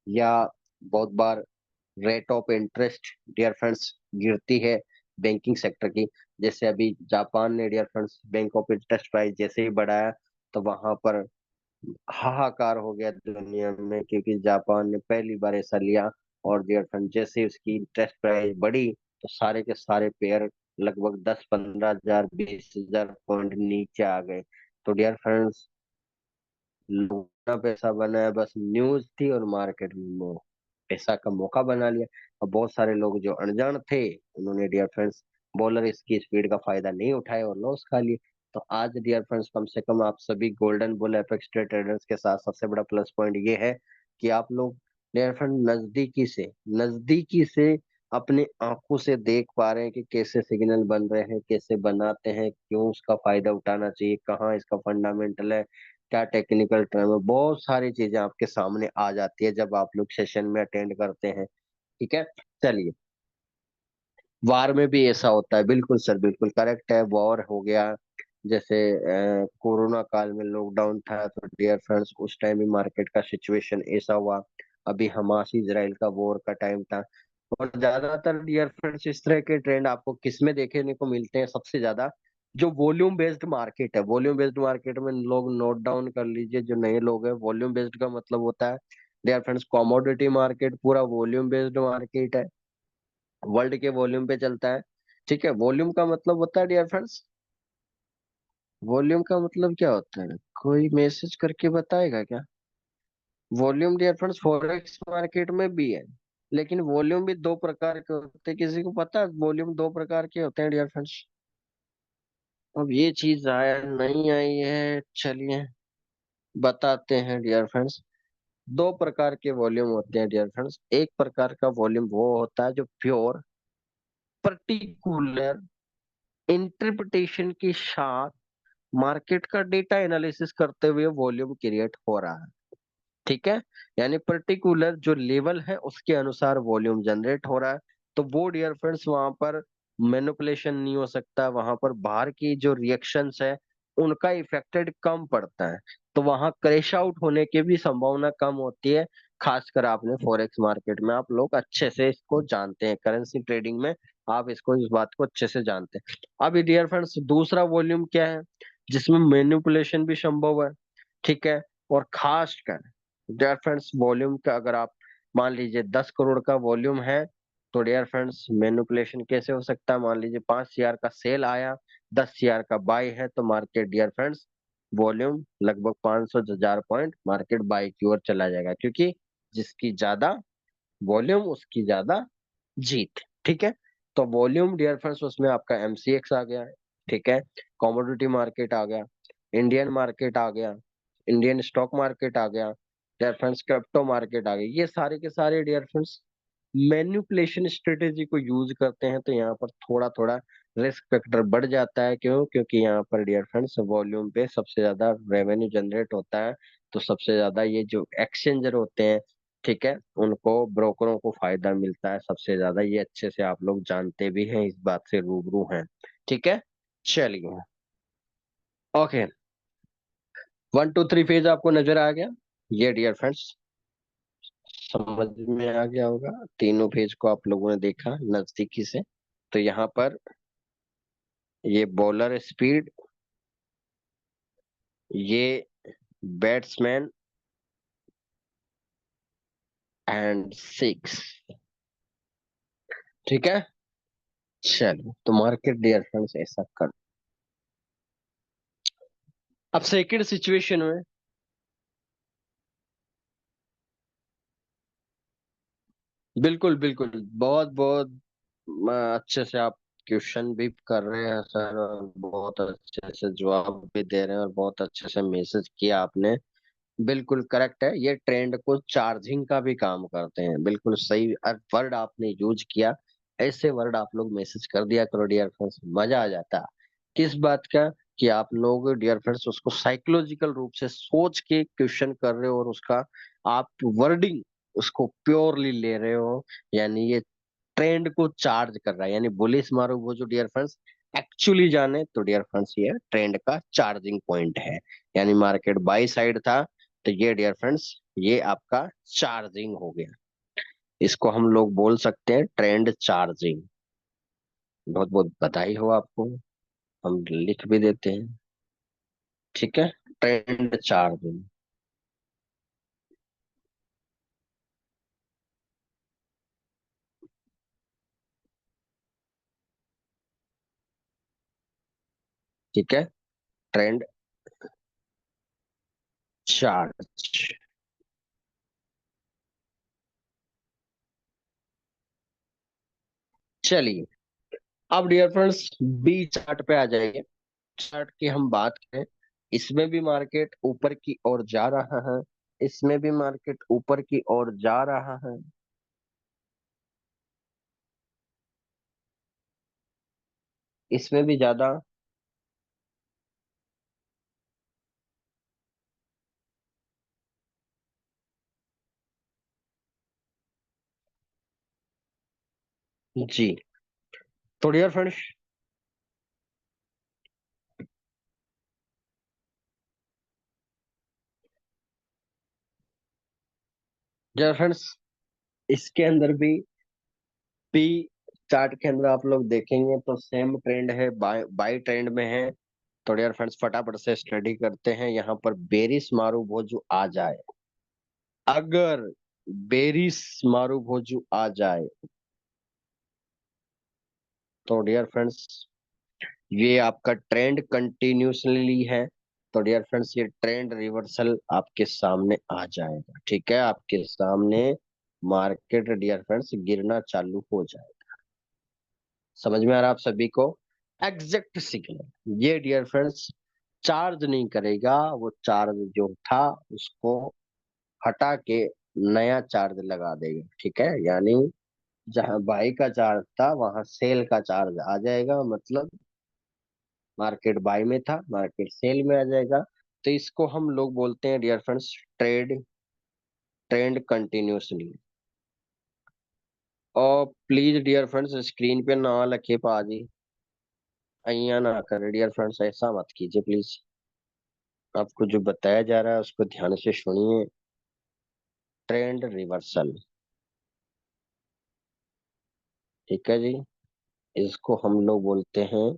या बहुत बार rate of interest dear friends गिरती है बैंकिंग सेक्टर की। जैसे अभी जापान ने dear friends bank of interest price जैसे ही बढ़ाया तो वहां पर हाहाकार हो गया दुनिया में, क्योंकि जापान ने पहली बार ऐसा लिया। और डियर फ्रेंड जैसे उसकी इंटरेस्ट प्राइस बढ़ी तो सारे के सारे पेयर लगभग 10-15 हजार 20 हजार पॉइंट नीचे आ गए। तो डियर फ्रेंड्स लोगों का पैसा बनाया, बस न्यूज थी और मार्केट में पैसा का मौका बना लिया। और बहुत सारे लोग जो अनजान थे उन्होंने डियर फ्रेंड्स बॉलर इसकी स्पीड का फायदा नहीं उठाया और लॉस खा लिए। तो आज डियर फ्रेंड्स कम से कम आप सभी गोल्डन बुल एपेक्स ट्रेडर्स के साथ सबसे बड़ा प्लस पॉइंट ये है कि आप लोग डियर फ्रेंड नजदीकी से अपनी आंखों से देख पा रहे हैं कि कैसे सिग्नल बन रहे हैं, कैसे बनाते हैं, क्यों उसका फायदा उठाना चाहिए, कहाँ इसका फंडामेंटल है, क्या टेक्निकल टर्म है, बहुत सारी चीजें आपके सामने आ जाती है जब आप लोग सेशन में अटेंड करते हैं। ठीक है, चलिए। वार में भी ऐसा होता है, बिल्कुल सर, बिल्कुल करेक्ट है। वॉर हो गया, जैसे कोरोना काल में लॉकडाउन था तो डियर फ्रेंड्स उस टाइम भी मार्केट का सिचुएशन ऐसा हुआ। अभी हमास इजराइल का वॉर का टाइम था। और ज्यादातर डियर फ्रेंड्स इस तरह के ट्रेंड आपको किस में देखने को मिलते हैं सबसे ज्यादा, जो वॉल्यूम बेस्ड मार्केट है। वॉल्यूम बेस्ड मार्केट में लोग नोट डाउन कर लीजिए, जो नए लोग हैं, वॉल्यूम बेस्ड का मतलब होता है डियर फ्रेंड्स कॉमोडिटी मार्केट पूरा वॉल्यूम बेस्ड मार्केट है, वर्ल्ड के वॉल्यूम पे चलता है। ठीक है, वॉल्यूम का मतलब होता है डियर फ्रेंड्स, वॉल्यूम का मतलब क्या होता है, कोई मैसेज करके बताएगा क्या? Volume dear friends forex market में भी है, लेकिन वॉल्यूम भी दो प्रकार के होते हैं। किसी को पता है वॉल्यूम दो प्रकार के होते हैं डियर फ्रेंड्स? अब ये चीज आया नहीं आई है, चलिए बताते हैं डियर फ्रेंड्स। दो प्रकार के वॉल्यूम होते हैं डियर फ्रेंड्स। एक प्रकार का वॉल्यूम वो होता है जो प्योर पर्टिकुलर इंटरप्रिटेशन के साथ मार्केट का डेटा एनालिसिस करते हुए वॉल्यूम क्रिएट हो रहा है। ठीक है, यानी पर्टिकुलर जो लेवल है उसके अनुसार वॉल्यूम जनरेट हो रहा है। तो वो डियर फ्रेंड्स वहां पर मैनिपुलेशन नहीं हो सकता, वहां पर बाहर की जो रिएक्शंस है उनका इफेक्टेड कम पड़ता है, तो वहां क्रैश आउट होने की भी संभावना कम होती है। खासकर आपने फॉरेक्स मार्केट में आप लोग अच्छे से इसको जानते हैं, करेंसी ट्रेडिंग में आप इसको, इस बात को अच्छे से जानते हैं। अभी डियर फ्रेंड्स दूसरा वॉल्यूम क्या है जिसमें मैनिपुलेशन भी संभव है। ठीक है, और खास कर डियर फ्रेंड्स वॉल्यूम का अगर आप मान लीजिए 10 करोड़ का वॉल्यूम है तो डियर फ्रेंड्स मैनिपुलेशन कैसे हो सकता है? मान लीजिए 5 शेयर का सेल आया, 10 शेयर का बाय है, तो मार्केट डियर फ्रेंड्स वॉल्यूम लगभग 500 हजार पॉइंट मार्केट बाय की ओर चला जाएगा, क्योंकि जिसकी ज्यादा वॉल्यूम उसकी ज्यादा जीत। ठीक है, तो वॉल्यूम डियर फ्रेंड्स उसमें आपका एमसीएक्स आ गया है। ठीक है, कमोडिटी मार्केट आ गया, इंडियन मार्केट आ गया, इंडियन स्टॉक मार्केट आ गया, डियर फ्रेंड्स क्रिप्टो मार्केट आ गई, ये सारे के सारे डियर फ्रेंड्स मैन्युपुलेशन स्ट्रेटेजी को यूज करते हैं। तो यहाँ पर थोड़ा थोड़ा रिस्क फैक्टर बढ़ जाता है, क्यों? क्योंकि यहाँ पर डियर फ्रेंड्स वॉल्यूम पे सबसे ज्यादा रेवेन्यू जनरेट होता है, तो सबसे ज्यादा ये जो एक्सचेंजर होते हैं, ठीक है, उनको ब्रोकरों को फायदा मिलता है सबसे ज्यादा। ये अच्छे से आप लोग जानते भी हैं, इस बात से रूबरू हैं। ठीक है, चलिए, ओके। 1 2 3 फेज आपको नजर आ गया, ये डियर फ्रेंड्स समझ में आ गया होगा। तीनों फेज को आप लोगों ने देखा नजदीकी से। तो यहाँ पर ये बॉलर स्पीड, ये बैट्समैन एंड 6। ठीक है। चलो तो मार्केट डियर फ्रेंड्स ऐसा कर। अब सेकंड सिचुएशन में, बिल्कुल बिल्कुल, बहुत बहुत अच्छे से आप क्वेश्चन भी कर रहे हैं सर, और बहुत अच्छे से जवाब भी दे रहे हैं, और बहुत अच्छे से मैसेज किया आपने। बिल्कुल करेक्ट है, ये ट्रेंड को चार्जिंग का भी काम करते हैं। बिल्कुल सही वर्ड आपने यूज किया। ऐसे वर्ड आप लोग मैसेज कर दिया करो डियर फ्रेंड्स, मजा आ जाता। किस बात का? कि आप लोग डियर फ्रेंड्स उसको साइकोलॉजिकल रूप से सोच के क्वेश्चन कर रहे हो, और उसका आप वर्डिंग उसको प्योरली ले रहे हो। यानी ये ट्रेंड को चार्ज कर रहा है, यानी बुलिश मारो वो जो डियर फ्रेंड्स एक्चुअली जाने तो डियर फ्रेंड्स ये ट्रेंड का चार्जिंग पॉइंट है। यानी मार्केट बाई साइड था, तो ये डियर फ्रेंड्स ये आपका चार्जिंग हो गया। इसको हम लोग बोल सकते हैं ट्रेंड चार्जिंग। बहुत बहुत बधाई हो आपको, हम लिख भी देते हैं। ठीक है, ट्रेंड चार्जिंग। ठीक है, ट्रेंड चार्ज। चलिए, अब डियर फ्रेंड्स बी चार्ट पे आ जाइए। चार्ट की हम बात करें, इसमें भी मार्केट ऊपर की ओर जा रहा है, इसमें भी मार्केट ऊपर की ओर जा रहा है। इसमें भी ज्यादा। जी, तो डियर फ्रेंड्स इसके अंदर भी पी चार्ट के अंदर आप लोग देखेंगे तो सेम ट्रेंड है, बाय बाय ट्रेंड में है। तो डियर फ्रेंड्स फटाफट से स्टडी करते हैं, यहाँ पर बेरिस मारूबोजू आ जाए। अगर बेरिस मारूबोजू आ जाए तो डियर फ्रेंड्स ये आपका ट्रेंड कंटिन्यूसली है। तो डियर फ्रेंड्स ये ट्रेंड रिवर्सल आपके सामने आ जाएगा। ठीक है, आपके सामने मार्केट डियर फ्रेंड्स गिरना चालू हो जाए। समझ में आ रहा आप सभी को? एग्जैक्ट सिग्नल ये डियर फ्रेंड्स चार्ज नहीं करेगा, वो चार्ज जो था उसको हटा के नया चार्ज लगा देगा। ठीक है, यानी जहां बाई का चार्ज था वहां सेल का चार्ज आ जाएगा, मतलब मार्केट बाई में था मार्केट सेल में आ जाएगा। तो इसको हम लोग बोलते हैं डियर फ्रेंड्स ट्रेंड कंटिन्यूसली। और प्लीज डियर फ्रेंड्स स्क्रीन पे ना लिखे पाजी, अइया ना करे डियर फ्रेंड्स, ऐसा मत कीजिए प्लीज। आपको जो बताया जा रहा है उसको ध्यान से सुनिए। ट्रेंड रिवर्सल, ठीक है जी, इसको हम लोग बोलते हैं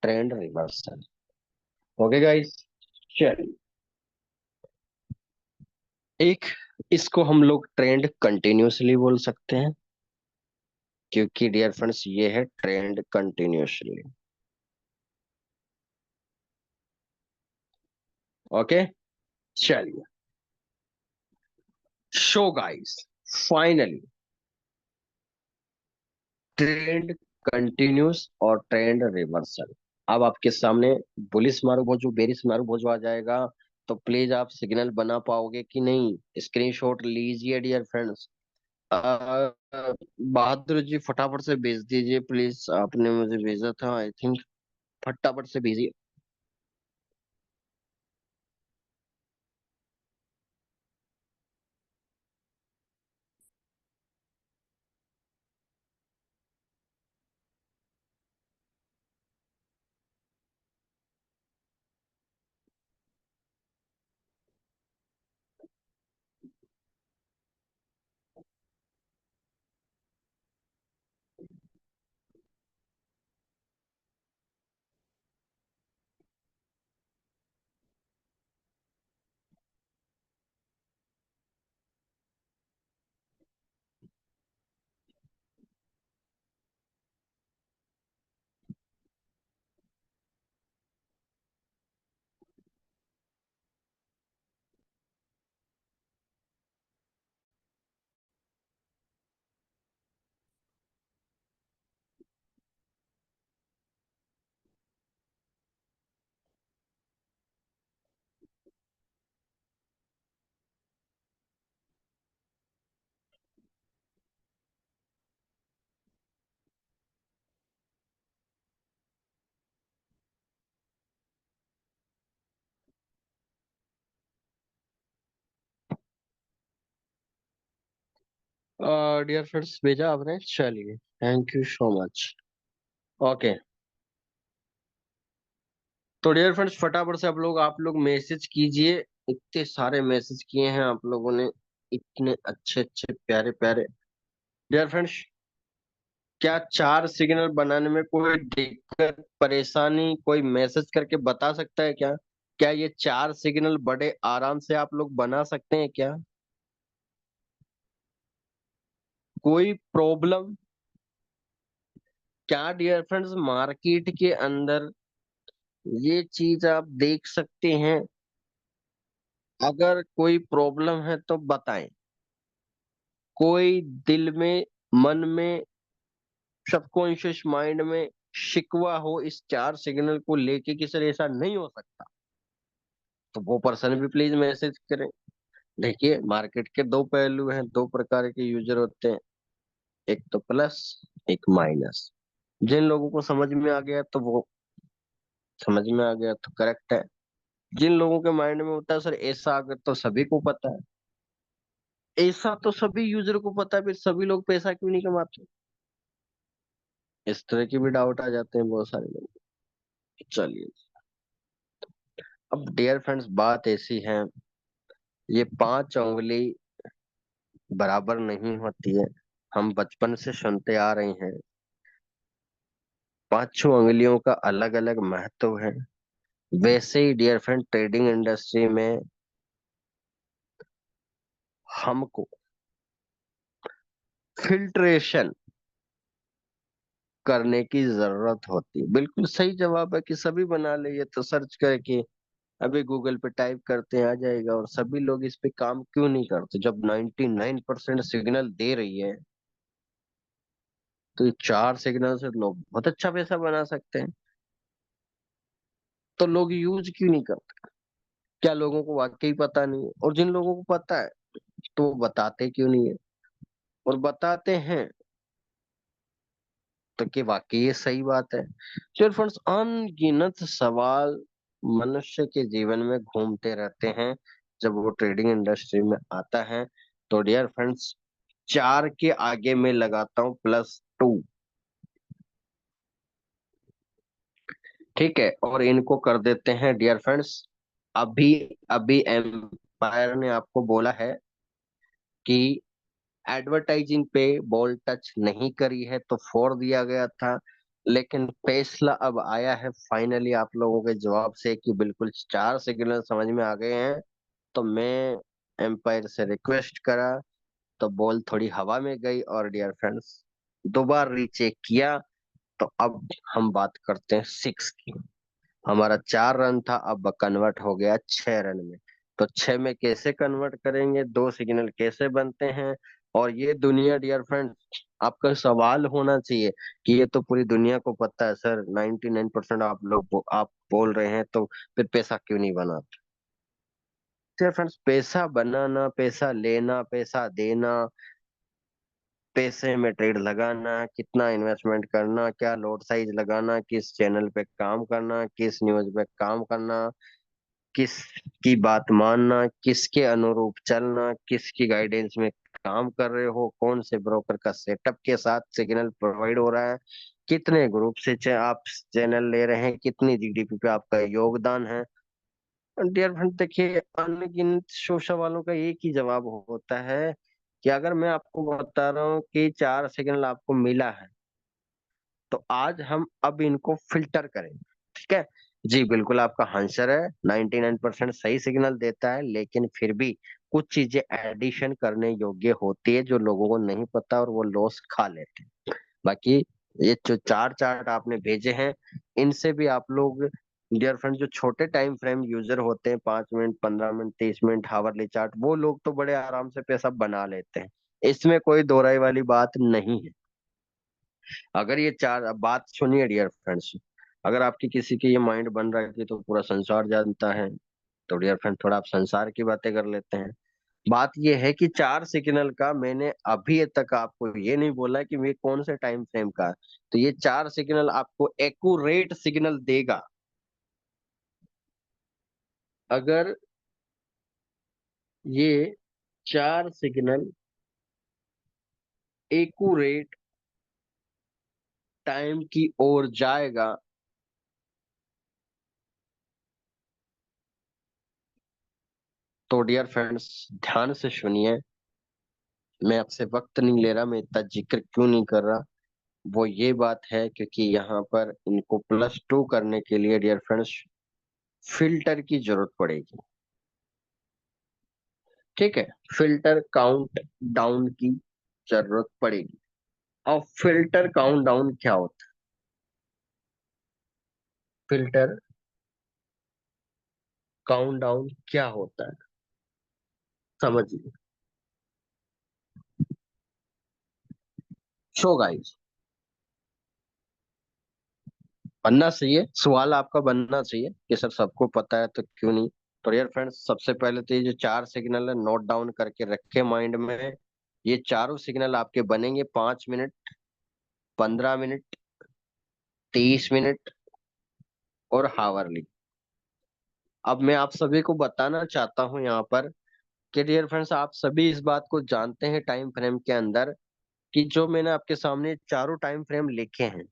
ट्रेंड रिवर्सल। ओके गाइस, चलिए, एक इसको हम लोग ट्रेंड कंटिन्यूसली बोल सकते हैं, क्योंकि डियर फ्रेंड्स ये है ट्रेंड कंटिन्यूसली। ओके, चलिए, show guys, finally trend continuous और ट्रेंड रिवर्सल। अब आपके सामने बुलिस मारूबोजू बेरिस मारूबोजू आ जाएगा। तो प्लीज आप सिग्नल बना पाओगे कि नहीं? स्क्रीनशॉट लीजिए डियर फ्रेंड्स। बहादुर जी फटाफट से भेज दीजिए प्लीज, आपने मुझे भेजा था आई थिंक। फटाफट से भेजिए। डियर फ्रेंड्स भेजा आपने, चलिए thank you so much. Okay, तो डियर फ्रेंड्स फटाफट से आप लोग मैसेज कीजिए। इतने सारे मैसेज किए हैं आप लोगों ने, इतने अच्छे अच्छे प्यारे प्यारे। डियर फ्रेंड्स, क्या चार सिग्नल बनाने में कोई दिक्कत परेशानी कोई मैसेज करके बता सकता है क्या? क्या ये चार सिग्नल बड़े आराम से आप लोग बना सकते हैं क्या? कोई प्रॉब्लम? क्या डियर फ्रेंड्स मार्केट के अंदर ये चीज आप देख सकते हैं? अगर कोई प्रॉब्लम है तो बताएं। कोई दिल में, मन में, सबकॉन्शियस माइंड में शिकवा हो इस चार सिग्नल को लेके कि सर ऐसा नहीं हो सकता, तो वो पर्सन भी प्लीज मैसेज करें। देखिए, मार्केट के दो पहलू हैं, दो प्रकार के यूजर होते हैं, एक तो प्लस, एक माइनस। जिन लोगों को समझ में आ गया तो वो समझ में आ गया तो करेक्ट है। जिन लोगों के माइंड में होता है सर ऐसा अगर, तो सभी को पता है ऐसा, तो सभी यूजर को पता है, फिर सभी लोग पैसा क्यों नहीं कमाते? इस तरह के भी डाउट आ जाते हैं बहुत सारे लोग। चलिए, अब डियर फ्रेंड्स बात ऐसी है, ये पांच उंगली बराबर नहीं होती है। हम बचपन से सुनते आ रहे हैं, पांचों उंगलियों का अलग अलग महत्व है। वैसे ही डियर फ्रेंड ट्रेडिंग इंडस्ट्री में हमको फिल्ट्रेशन करने की जरूरत होती है। बिल्कुल सही जवाब है कि सभी बना ले, ये तो सर्च करके अभी गूगल पे टाइप करते हैं आ जाएगा। और सभी लोग इस पे काम क्यों नहीं करते? जब 99% सिग्नल दे रही है, तो ये चार सिग्नल से लोग बहुत अच्छा पैसा बना सकते हैं, तो लोग यूज क्यों नहीं करते? क्या लोगों को वाकई पता नहीं है? और जिन लोगों को पता है तो वो बताते क्यों नहीं है? और बताते हैं तो कि वाकई ये सही बात है। चलिए फ्रेंड्स, अनगिनत सवाल मनुष्य के जीवन में घूमते रहते हैं जब वो ट्रेडिंग इंडस्ट्री में आता है। तो डियर फ्रेंड्स, चार के आगे मैं लगाता हूँ +2। ठीक है, और इनको कर देते हैं डियर फ्रेंड्स। अभी अभी एम्पायर ने आपको बोला है कि एडवर्टाइजिंग पे बॉल टच नहीं करी है, तो 4 दिया गया था। लेकिन फैसला अब आया है फाइनली आप लोगों के जवाब से कि बिल्कुल चार सिग्नल समझ में आ गए हैं। तो मैं एम्पायर से रिक्वेस्ट करा, तो बॉल थोड़ी हवा में गई और डियर फ्रेंड्स दोबारा रीचेक किया। तो अब हम बात करते हैं 6 की। हमारा 4 रन था, अब कन्वर्ट हो गया 6 रन में। तो 6 में कैसे कन्वर्ट करेंगे, दो सिग्नल कैसे बनते हैं? और ये दुनिया डियर फ्रेंड, आपका सवाल होना चाहिए कि ये तो पूरी दुनिया को पता है सर, 99% आप लोग आप बोल रहे हैं, तो फिर पैसा क्यों नहीं बना? डियर फ्रेंड्स, पैसा बनाना, पैसा लेना, पैसा देना, पैसे में ट्रेड लगाना, कितना इन्वेस्टमेंट करना, क्या लॉट साइज लगाना, किस चैनल पे काम करना, किस न्यूज पे काम करना, किसकी बात मानना, किसके अनुरूप चलना, किसकी गाइडेंस में काम कर रहे हो, कौन से ब्रोकर का सेटअप के साथ सिग्नल प्रोवाइड हो रहा है, कितने ग्रुप से आप चैनल ले रहे हैं, कितनी जीडीपी पे आपका योगदान है। डियर फ्रेंड देखिए, अनगिनत शो सवालों का एक ही जवाब होता है कि अगर मैं आपको बता रहा हूँ कि चार सिग्नल आपको मिला है, तो आज हम अब इनको फिल्टर करें। ठीक है जी, बिल्कुल आपका आंसर है, 99% सही सिग्नल देता है, लेकिन फिर भी कुछ चीजें एडिशन करने योग्य होती है जो लोगों को नहीं पता और वो लॉस खा लेते हैं। बाकी ये जो चार चार्ट आपने भेजे हैं, इनसे भी आप लोग डियर फ्रेंड, जो छोटे टाइम फ्रेम यूजर होते हैं, 5 minute, 15 minute, 30 minute hourly chart, वो लोग तो बड़े आराम से पैसा बना लेते हैं। इसमें कोई दोहराई वाली बात नहीं है। अगर ये चार, अब बात सुनिए डियर फ्रेंड्स, अगर आपकी किसी के ये माइंड बन रहा है कि तो पूरा संसार जानता है, तो डियर फ्रेंड थोड़ा आप संसार की बातें कर लेते हैं। बात ये है कि चार सिग्नल का मैंने अभी तक आपको ये नहीं बोला कि ये कौन से टाइम फ्रेम का है। तो ये चार सिग्नल आपको एक्यूरेट सिग्नल देगा अगर ये चार सिग्नल एक्यूरेट टाइम की ओर जाएगा, तो डियर फ्रेंड्स ध्यान से सुनिए। मैं आपसे वक्त नहीं ले रहा, मैं इतना जिक्र क्यों नहीं कर रहा, वो ये बात है क्योंकि यहाँ पर इनको +2 करने के लिए डियर फ्रेंड्स फिल्टर की जरूरत पड़ेगी। ठीक है, फिल्टर काउंट डाउन की जरूरत पड़ेगी। अब फिल्टर काउंट डाउन क्या होता है? फिल्टर काउंट डाउन क्या होता है, समझिए। सो गाइस, बनना चाहिए, सवाल आपका बनना चाहिए कि सर सबको पता है तो क्यों नहीं। तो यार फ्रेंड्स, सबसे पहले तो ये जो 4 सिग्नल है नोट डाउन करके रखे माइंड में। ये चारों सिग्नल आपके बनेंगे 5 मिनट, 15 मिनट, 30 मिनट और हावरली। अब मैं आप सभी को बताना चाहता हूं यहाँ पर कि डियर फ्रेंड्स, आप सभी इस बात को जानते हैं टाइम फ्रेम के अंदर कि जो मैंने आपके सामने चारों टाइम फ्रेम लिखे हैं,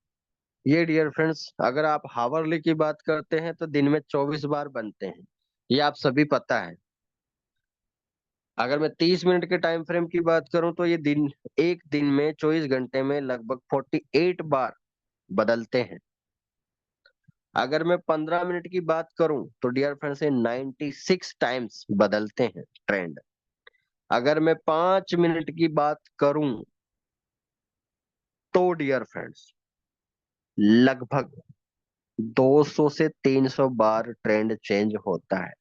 ये डियर फ्रेंड्स अगर आप हावरली की बात करते हैं तो दिन में 24 बार बनते हैं। ये आप सभी पता है। अगर मैं 30 मिनट के टाइम फ्रेम की बात करूं तो ये दिन, एक दिन में 24 घंटे में लगभग 48 बार बदलते हैं। अगर मैं 15 मिनट की बात करूं तो डियर फ्रेंड्स ये 96 टाइम्स बदलते हैं ट्रेंड। अगर मैं 5 मिनट की बात करूं तो डियर फ्रेंड्स लगभग 200 से 300 बार ट्रेंड चेंज होता है।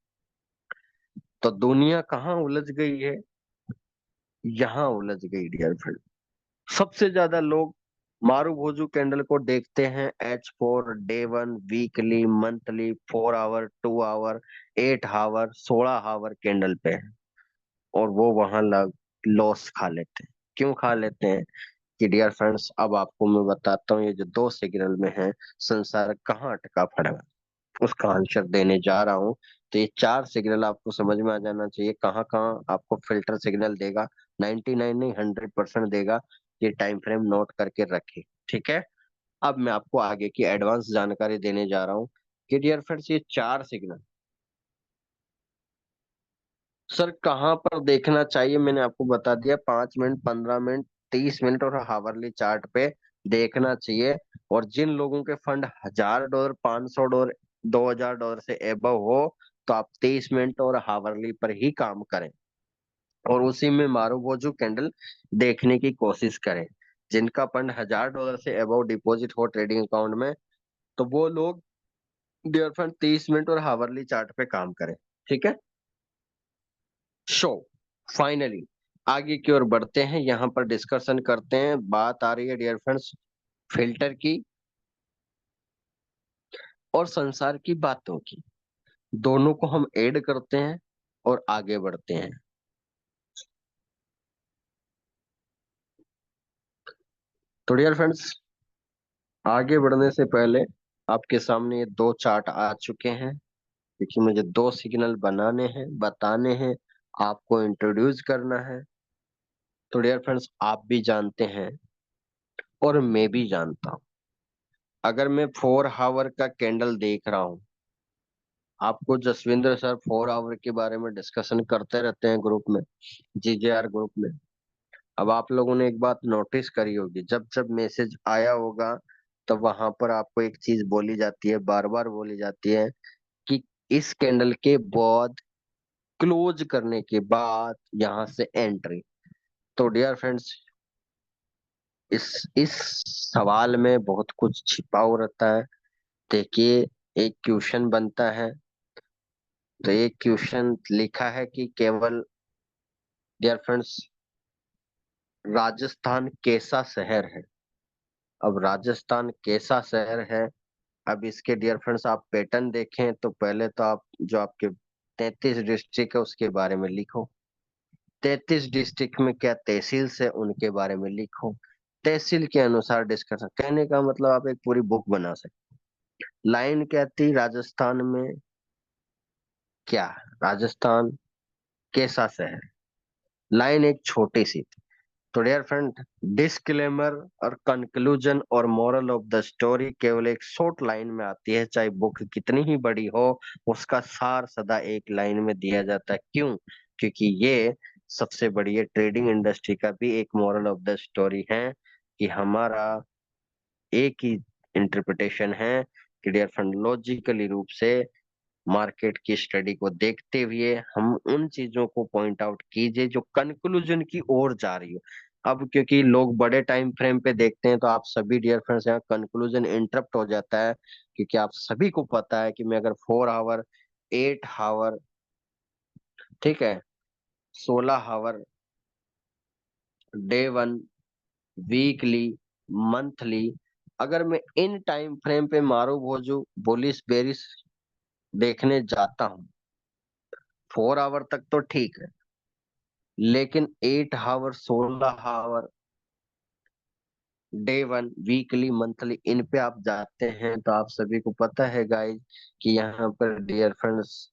तो दुनिया कहाँ उलझ गई है, यहाँ उलझ गई डियर फ्रेंड। सबसे ज्यादा लोग मारू भोजू कैंडल को देखते हैं H4 day 1, weekly, monthly, 4 hour, 2 hour, 8 hour, 16 hour candle पे है। और वो वहां लग लॉस खा लेते हैं। क्यों खा लेते हैं कि डियर फ्रेंड्स, अब आपको मैं बताता हूँ ये जो दो सिग्नल में है संसार कहाँ अटका पड़ा है, उसका आंसर देने जा रहा हूँ। तो ये 4 सिग्नल आपको समझ में आ जाना चाहिए कहाँ कहाँ आपको फिल्टर सिग्नल देगा। 99 नहीं, 100% देगा। ये टाइम फ्रेम नोट करके रखे। ठीक है, अब मैं आपको आगे की एडवांस जानकारी देने जा रहा हूँ कि डियर फ्रेंड्स ये 4 सिग्नल सर कहाँ पर देखना चाहिए। मैंने आपको बता दिया, 5 मिनट, 15 मिनट, 30 मिनट और हावरली चार्ट पे देखना चाहिए। और जिन लोगों के फंड $1000, $500, $2000 से एबव हो, तो आप 30 मिनट और हावरली पर ही काम करें और उसी में मारो वो जो कैंडल देखने की कोशिश करें। जिनका फंड $1000 से एबव डिपॉजिट हो ट्रेडिंग अकाउंट में, तो वो लोग डियर फंड 30 मिनट और हावरली चार्ट पे काम करें। ठीक है। शो फाइनली आगे की ओर बढ़ते हैं, यहाँ पर डिस्कशन करते हैं। बात आ रही है डियर फ्रेंड्स फिल्टर की और संसार की बातों की। दोनों को हम ऐड करते हैं और आगे बढ़ते हैं। तो डियर फ्रेंड्स, आगे बढ़ने से पहले आपके सामने ये दो चार्ट आ चुके हैं क्योंकि मुझे दो सिग्नल बनाने हैं, बताने हैं, आपको इंट्रोड्यूस करना है। तो डियर फ्रेंड्स, आप भी जानते हैं और मैं भी जानता हूं, अगर मैं 4 आवर का कैंडल देख रहा हूं, आपको जसविंदर सर 4 आवर के बारे में डिस्कशन करते रहते हैं ग्रुप में, GJR ग्रुप में। अब आप लोगों ने एक बात नोटिस करी होगी, जब जब मैसेज आया होगा तो वहां पर आपको एक चीज बोली जाती है, बार बार बोली जाती है कि इस कैंडल के बाद, क्लोज करने के बाद यहां से एंट्री। तो डियर फ्रेंड्स, इस सवाल में बहुत कुछ छिपा हुआ रहता है। देखिए, एक क्वेश्चन बनता है, तो एक क्वेश्चन लिखा है कि केवल डियर फ्रेंड्स राजस्थान कैसा शहर है। अब राजस्थान कैसा शहर है, अब इसके डियर फ्रेंड्स आप पैटर्न देखें तो पहले तो आप जो आपके 33 डिस्ट्रिक्ट है उसके बारे में लिखो। 33 डिस्ट्रिक्ट में क्या तहसील है उनके बारे में लिखो। तहसील के अनुसार डिस्कशन, कहने का मतलब आप एक पूरी बुक बना सकते। लाइन कहती राजस्थान में क्या है? राजस्थान कैसा शहर। लाइन एक छोटी सी थी, तो डियर फ्रेंड, डिस्क्लेमर और कंक्लूजन और मोरल ऑफ द स्टोरी केवल एक शॉर्ट लाइन में आती है, चाहे बुक कितनी ही बड़ी हो। उसका सार सदा एक लाइन में दिया जाता है। क्यों? क्योंकि ये सबसे बड़ी है ट्रेडिंग इंडस्ट्री का भी एक मोरल ऑफ द स्टोरी है कि हमारा एक ही इंटरप्रिटेशन है कि डियर फ्रेंड, लॉजिकली रूप से मार्केट की स्टडी को देखते हुए हम उन चीजों को पॉइंट आउट कीजिए जो कंक्लूजन की ओर जा रही हो। अब क्योंकि लोग बड़े टाइम फ्रेम पे देखते हैं, तो आप सभी डियर फ्रेंड्स यहाँ कंक्लूजन इंटरप्ट हो जाता है, क्योंकि आप सभी को पता है कि मैं अगर 4 आवर, 8 आवर, ठीक है, 16 आवर, डे 1, वीकली, मंथली, अगर मैं इन टाइम फ्रेम पे मारू भोजू बुलिस बेरिस देखने जाता हूँ, 4 आवर तक तो ठीक है, लेकिन 8 hour, 16 hour, day 1, weekly, monthly, इन पे आप जाते हैं तो आप सभी को पता है गाइस कि यहाँ पर डियर फ्रेंड्स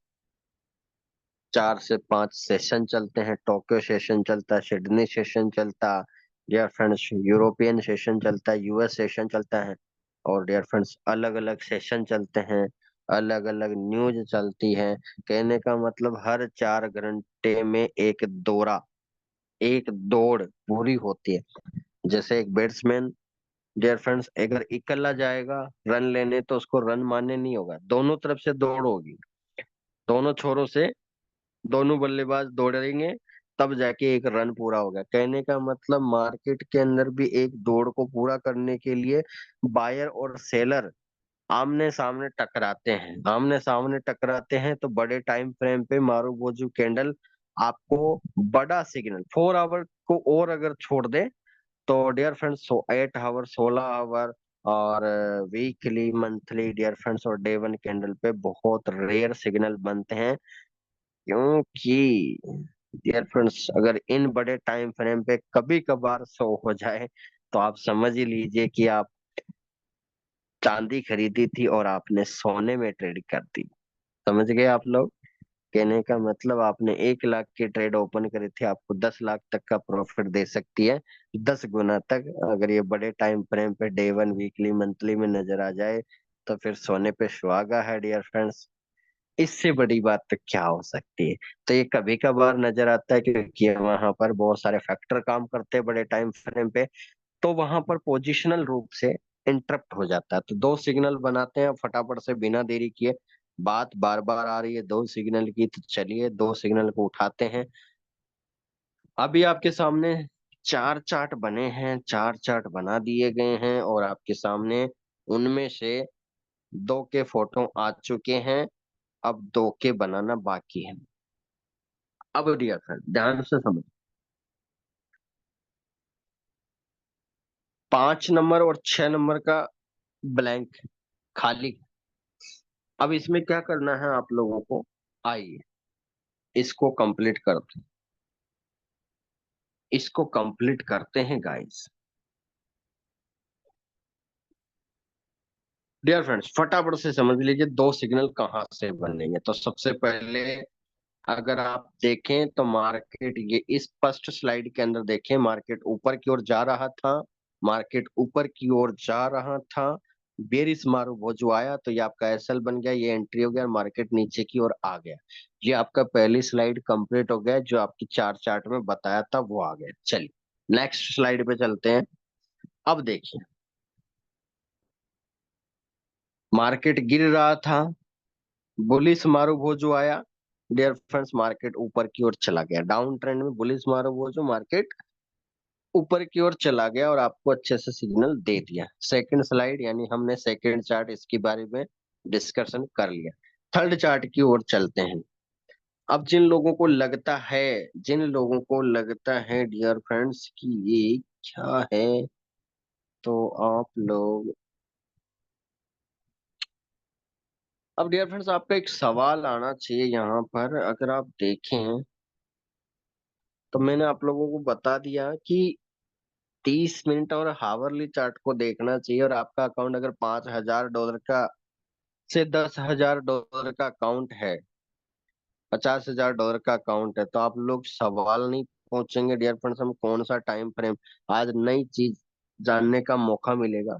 4 से 5 सेशन चलते हैं। टोक्यो सेशन चलता है, सिडनी सेशन चलता है, डियर फ्रेंड्स यूरोपियन सेशन चलता है, यूएस सेशन चलता है, और डियर फ्रेंड्स अलग अलग सेशन चलते हैं, अलग अलग न्यूज चलती है। कहने का मतलब हर 4 घंटे में एक दौड़ पूरी होती है। जैसे एक बैट्समैन डियर फ्रेंड्स अगर इकल्ला जाएगा रन लेने, तो उसको रन मारने नहीं होगा, दोनों तरफ से दौड़ होगी, दोनों छोरों से दोनों बल्लेबाज दौड़ेंगे, तब जाके एक रन पूरा होगा। कहने का मतलब मार्केट के अंदर भी एक दौड़ को पूरा करने के लिए बायर और सेलर आमने सामने टकराते हैं, तो बड़े टाइम फ्रेम पे मारूबोजू कैंडल आपको बड़ा सिग्नल 4 आवर को और अगर छोड़ दे, तो डियर फ्रेंड्स 8 आवर, 16 आवर और वीकली, मंथली डियर फ्रेंड्स और डे 1 कैंडल पे बहुत रेयर सिग्नल बनते हैं। क्योंकि डियर फ्रेंड्स अगर इन बड़े टाइम फ्रेम पे कभी कभार शो हो जाए, तो आप समझ ही लीजिए कि आप चांदी खरीदी थी और आपने सोने में ट्रेड कर दी। समझ गए आप लोग? कहने का मतलब आपने 1 लाख की ट्रेड ओपन करी थी, आपको 10 लाख तक का प्रॉफिट दे सकती है, 10 गुना तक। अगर ये बड़े टाइम फ्रेम पे डे 1, वीकली, मंथली में नजर आ जाए, तो फिर सोने पे सुहागा है डियर फ्रेंड्स। इससे बड़ी बात तो क्या हो सकती है? तो ये कभी कभार नजर आता है क्योंकि वहां पर बहुत सारे फैक्टर काम करते हैं बड़े टाइम फ्रेम पे, तो वहां पर पोजिशनल रूप से इंटरप्ट हो जाता है। तो दो सिग्नल बनाते हैं फटाफट से बिना देरी किए। बात बार बार आ रही है दो सिग्नल की, तो चलिए दो सिग्नल को उठाते हैं। अभी आपके सामने 4 चार्ट बने हैं, 4 चार्ट बना दिए गए हैं, और आपके सामने उनमें से दो के फोटो आ चुके हैं, अब दो के बनाना बाकी है। अब डियर फ्रेंड ध्यान से समझ, 5 नंबर और 6 नंबर का ब्लैंक खाली। अब इसमें क्या करना है आप लोगों को, आइए इसको कंप्लीट करते हैं, इसको कंप्लीट करते हैं गाइस। डियर फ्रेंड्स फटाफट से समझ लीजिए दो सिग्नल कहाँ से बनेंगे। तो सबसे पहले अगर आप देखें तो मार्केट, ये इस फर्स्ट स्लाइड के अंदर देखें, मार्केट ऊपर की ओर जा रहा था, मार्केट ऊपर की ओर जा रहा था, बेरिस मारू वो जो आया, तो ये आपका एसएल बन गया, ये एंट्री हो गया, मार्केट नीचे की ओर आ गया। ये आपका पहली स्लाइड कंप्लीट हो गया, जो आपकी 4 चार्ट में बताया था वो आ गया। चलिए नेक्स्ट स्लाइड पे चलते हैं। अब देखिए मार्केट गिर रहा था, बुलिस मारू वो जो आया, डियर फ्रेंड्स मार्केट ऊपर की ओर चला गया, डाउन ट्रेंड में बुलिस मारू वो जो मार्केट ऊपर की ओर चला गया और आपको अच्छे से सिग्नल दे दिया। सेकंड स्लाइड यानी हमने सेकंड चार्ट इसके बारे में डिस्कशन कर लिया। थर्ड चार्ट की ओर चलते हैं। अब जिन लोगों को लगता है डियर फ्रेंड्स कि ये क्या है, तो आप लोग, अब डियर फ्रेंड्स आपका एक सवाल आना चाहिए यहाँ पर। अगर आप देखें तो मैंने आप लोगों को बता दिया कि 30 मिनट और हावरली चार्ट को देखना चाहिए, और आपका अकाउंट अगर $5,000 का से $10,000 का अकाउंट है, $50,000 का अकाउंट है, तो आप लोग सवाल नहीं पहुंचेंगे डियर फ्रेंड्स, हम कौन सा टाइम फ्रेम, आज नई चीज जानने का मौका मिलेगा।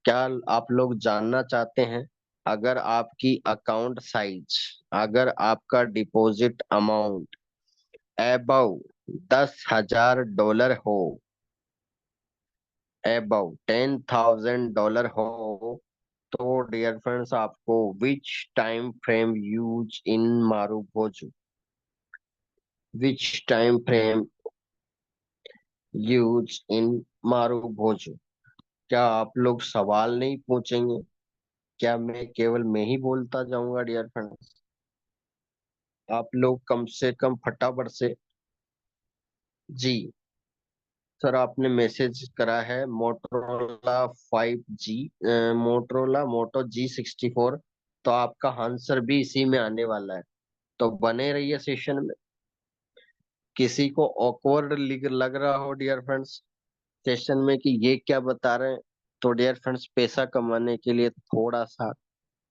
क्या आप लोग जानना चाहते हैं? अगर आपकी अकाउंट साइज, अगर आपका डिपॉजिट अमाउंट एबव $10,000 हो, एबव $10,000 हो, तो डियर फ्रेंड्स आपको which time frame use in marubozu, which time frame use in marubozu, क्या आप लोग सवाल नहीं पूछेंगे? क्या मैं ही बोलता जाऊंगा डियर फ्रेंड्स? आप लोग कम से कम फटाफट से। जी सर, आपने मैसेज करा है मोटरोला 5G, मोटरोला मोटो G64, तो आपका आंसर भी इसी में आने वाला है। तो बने रहिए सेशन में। किसी को ऑकवर्ड लग रहा हो डियर फ्रेंड्स सेशन में कि ये क्या बता रहे हैं, तो डियर फ्रेंड्स पैसा कमाने के लिए थोड़ा सा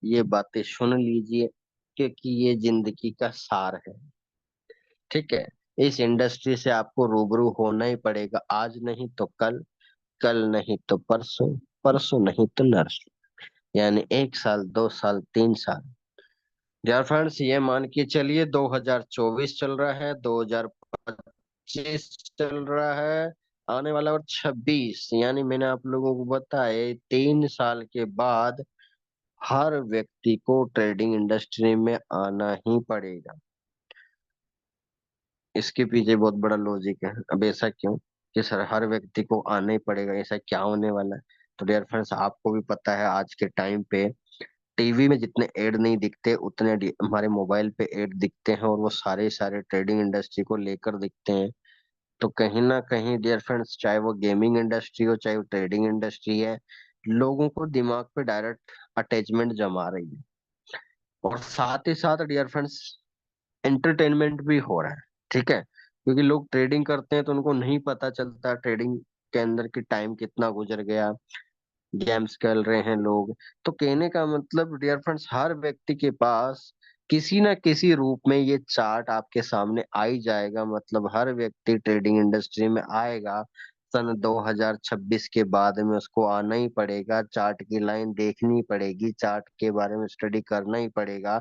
ये बातें सुन लीजिए, क्योंकि ये जिंदगी का सार है। ठीक है, इस इंडस्ट्री से आपको रूबरू होना ही पड़ेगा, आज नहीं तो कल, कल नहीं तो परसों, परसों नहीं तो नरसों, यानी 1 साल, 2 साल, 3 साल। डियर फ्रेंड्स, ये मान के चलिए 2024 चल रहा है, 2025 चल रहा है, आने वाला और 26, यानी मैंने आप लोगों को बताया 3 साल के बाद हर व्यक्ति को ट्रेडिंग इंडस्ट्री में आना ही पड़ेगा। इसके पीछे बहुत बड़ा लॉजिक है। अब ऐसा क्यों कि सर हर व्यक्ति को आना ही पड़ेगा, ऐसा क्या होने वाला है? तो डियर फ्रेंड्स, आपको भी पता है आज के टाइम पे टीवी में जितने एड नहीं दिखते, उतने हमारे मोबाइल पे एड दिखते हैं, और वो सारे सारे ट्रेडिंग इंडस्ट्री को लेकर दिखते हैं। तो कहीं ना कहीं डियर फ्रेंड्स, चाहे वो गेमिंग इंडस्ट्री हो, चाहे वो ट्रेडिंग इंडस्ट्री है, लोगों को दिमाग पे डायरेक्ट अटैचमेंट जमा रही है। और साथ ही साथ डियर फ्रेंड्स, एंटरटेनमेंट भी हो रहा है। ठीक है, क्योंकि लोग ट्रेडिंग करते हैं तो उनको नहीं पता चलता ट्रेडिंग के अंदर की टाइम कितना गुजर गया, गेम्स खेल रहे हैं लोग। तो कहने का मतलब डियर फ्रेंड्स, हर व्यक्ति के पास किसी ना किसी रूप में ये चार्ट आपके सामने आ ही जाएगा, मतलब हर व्यक्ति ट्रेडिंग इंडस्ट्री में आएगा। सन 2026 के बाद में उसको आना ही पड़ेगा, चार्ट की लाइन देखनी पड़ेगी, चार्ट के बारे में स्टडी करना ही पड़ेगा,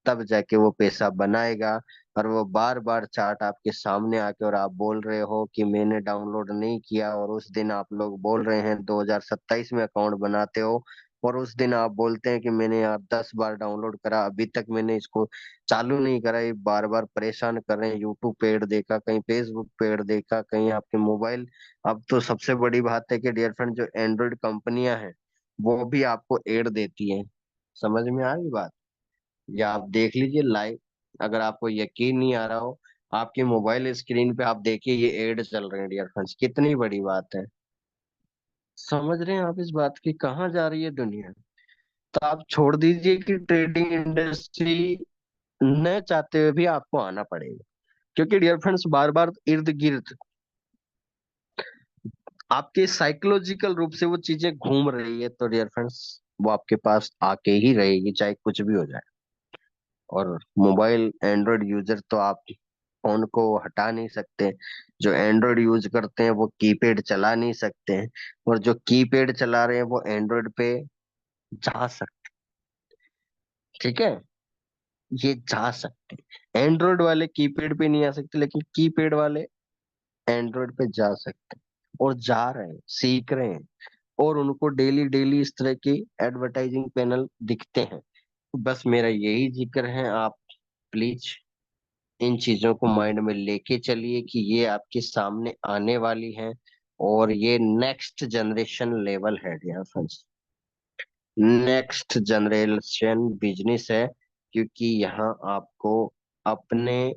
तब जाके वो पैसा बनाएगा। और वो बार बार चार्ट आपके सामने आके और आप बोल रहे हो कि मैंने डाउनलोड नहीं किया, और उस दिन आप लोग बोल रहे हैं 2027 में अकाउंट बनाते हो, और उस दिन आप बोलते हैं कि मैंने यार 10 बार डाउनलोड करा, अभी तक मैंने इसको चालू नहीं करा, ये बार बार परेशान कर रहे हैं, यूट्यूब पे ऐड देखा, कहीं फेसबुक पे ऐड देखा, कहीं आपके मोबाइल। अब तो सबसे बड़ी बात है कि डियर फ्रेंड, जो एंड्रॉइड कंपनियां हैं वो भी आपको ऐड देती हैं। समझ में आ गई बात? या आप देख लीजिए लाइव, अगर आपको यकीन नहीं आ रहा हो, आपके मोबाइल स्क्रीन पे आप देखिए, ये एड चल रहे हैं डियर फ्रेंड्स, कितनी बड़ी बात है। समझ रहे हैं आप इस बात की कहाँ जा रही है दुनिया? तो आप छोड़ दीजिए कि ट्रेडिंग इंडस्ट्री, न चाहते हुए भी आपको आना पड़ेगा, क्योंकि डियर फ्रेंड्स बार बार इर्द गिर्द आपके साइकोलॉजिकल रूप से वो चीजें घूम रही है, तो डियर फ्रेंड्स वो आपके पास आके ही रहेगी, चाहे कुछ भी हो जाए। और मोबाइल एंड्रॉयड यूजर तो आप फोन को हटा नहीं सकते, जो एंड्रॉयड यूज करते हैं वो कीपैड चला नहीं सकते हैं, और जो कीपैड चला रहे हैं वो एंड्रॉयड पे जा सकते। ठीक है, ये जा सकते हैं, एंड्रॉयड वाले कीपैड पे नहीं आ सकते, लेकिन कीपैड वाले एंड्रॉयड पे जा सकते हैं, और जा रहे हैं, सीख रहे हैं, और उनको डेली डेली इस तरह की एडवर्टाइजिंग पैनल दिखते हैं। बस मेरा यही जिक्र है, आप प्लीज इन चीजों को माइंड में लेके चलिए कि ये आपके सामने आने वाली हैं, और ये नेक्स्ट जनरेशन लेवल है dear friends, next generation business है। क्योंकि यहाँ आपको अपने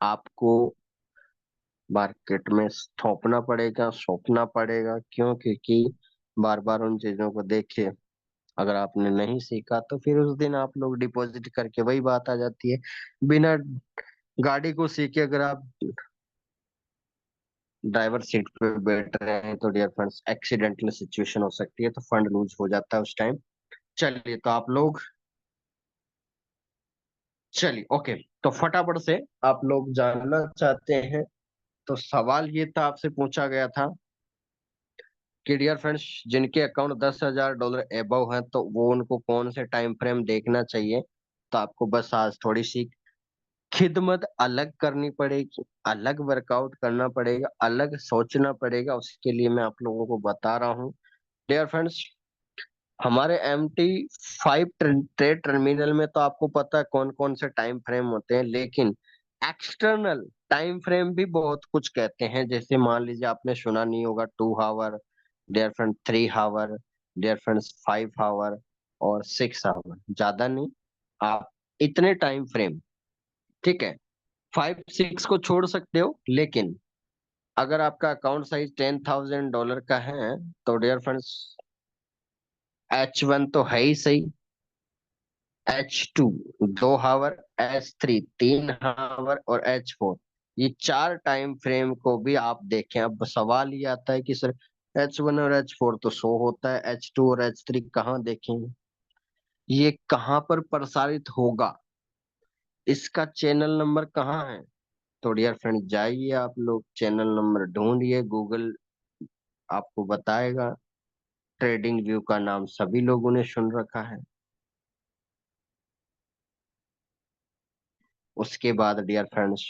आप को मार्केट में थोपना पड़ेगा, सौंपना पड़ेगा। क्यों? क्योंकि बार बार उन चीजों को देखे अगर आपने नहीं सीखा, तो फिर उस दिन आप लोग डिपॉजिट करके वही बात आ जाती है, बिना गाड़ी को सीखे अगर आप ड्राइवर सीट पे बैठ रहे हैं, तो डियर फ्रेंड्स एक्सीडेंटल सिचुएशन हो सकती है, तो फंड लूज हो जाता है उस टाइम। चलिए, तो आप लोग, चलिए ओके, तो फटाफट से आप लोग जानना चाहते हैं, तो सवाल ये था, आपसे पूछा गया था कि डियर फ्रेंड्स, जिनके अकाउंट $10,000 एबव हैं तो वो उनको कौन से टाइम फ्रेम देखना चाहिए। तो आपको बस आज थोड़ी सी खिदमत अलग करनी पड़ेगी, अलग वर्कआउट करना पड़ेगा, अलग सोचना पड़ेगा। उसके लिए मैं आप लोगों को बता रहा हूँ डियर फ्रेंड्स, हमारे MT5 ट्रेड टर्मिनल में तो आपको पता है कौन कौन से टाइम फ्रेम होते हैं, लेकिन एक्सटर्नल टाइम फ्रेम भी बहुत कुछ कहते हैं। जैसे मान लीजिए आपने सुना नहीं होगा 2 hour, dear friend 3 hour, dear friends 5 hour और 6 आवर, ज्यादा नहीं, आप इतने टाइम फ्रेम, ठीक है, 5 6 को छोड़ सकते हो। लेकिन अगर आपका अकाउंट साइज $10,000 का है तो डियर फ्रेंड्स H1 तो है ही सही, H2 2 आवर, H3 3 आवर और H4, ये चार टाइम फ्रेम को भी आप देखें। अब सवाल ये आता है कि सर H1 और H4 तो शो होता है, H2 और H3 कहाँ देखेंगे, ये कहाँ पर प्रसारित होगा, इसका चैनल नंबर कहाँ है। तो डियर फ्रेंड जाइए आप लोग चैनल नंबर ढूंढिए, गूगल आपको बताएगा। ट्रेडिंग व्यू का नाम सभी लोगों ने सुन रखा है। उसके बाद डियर फ्रेंड्स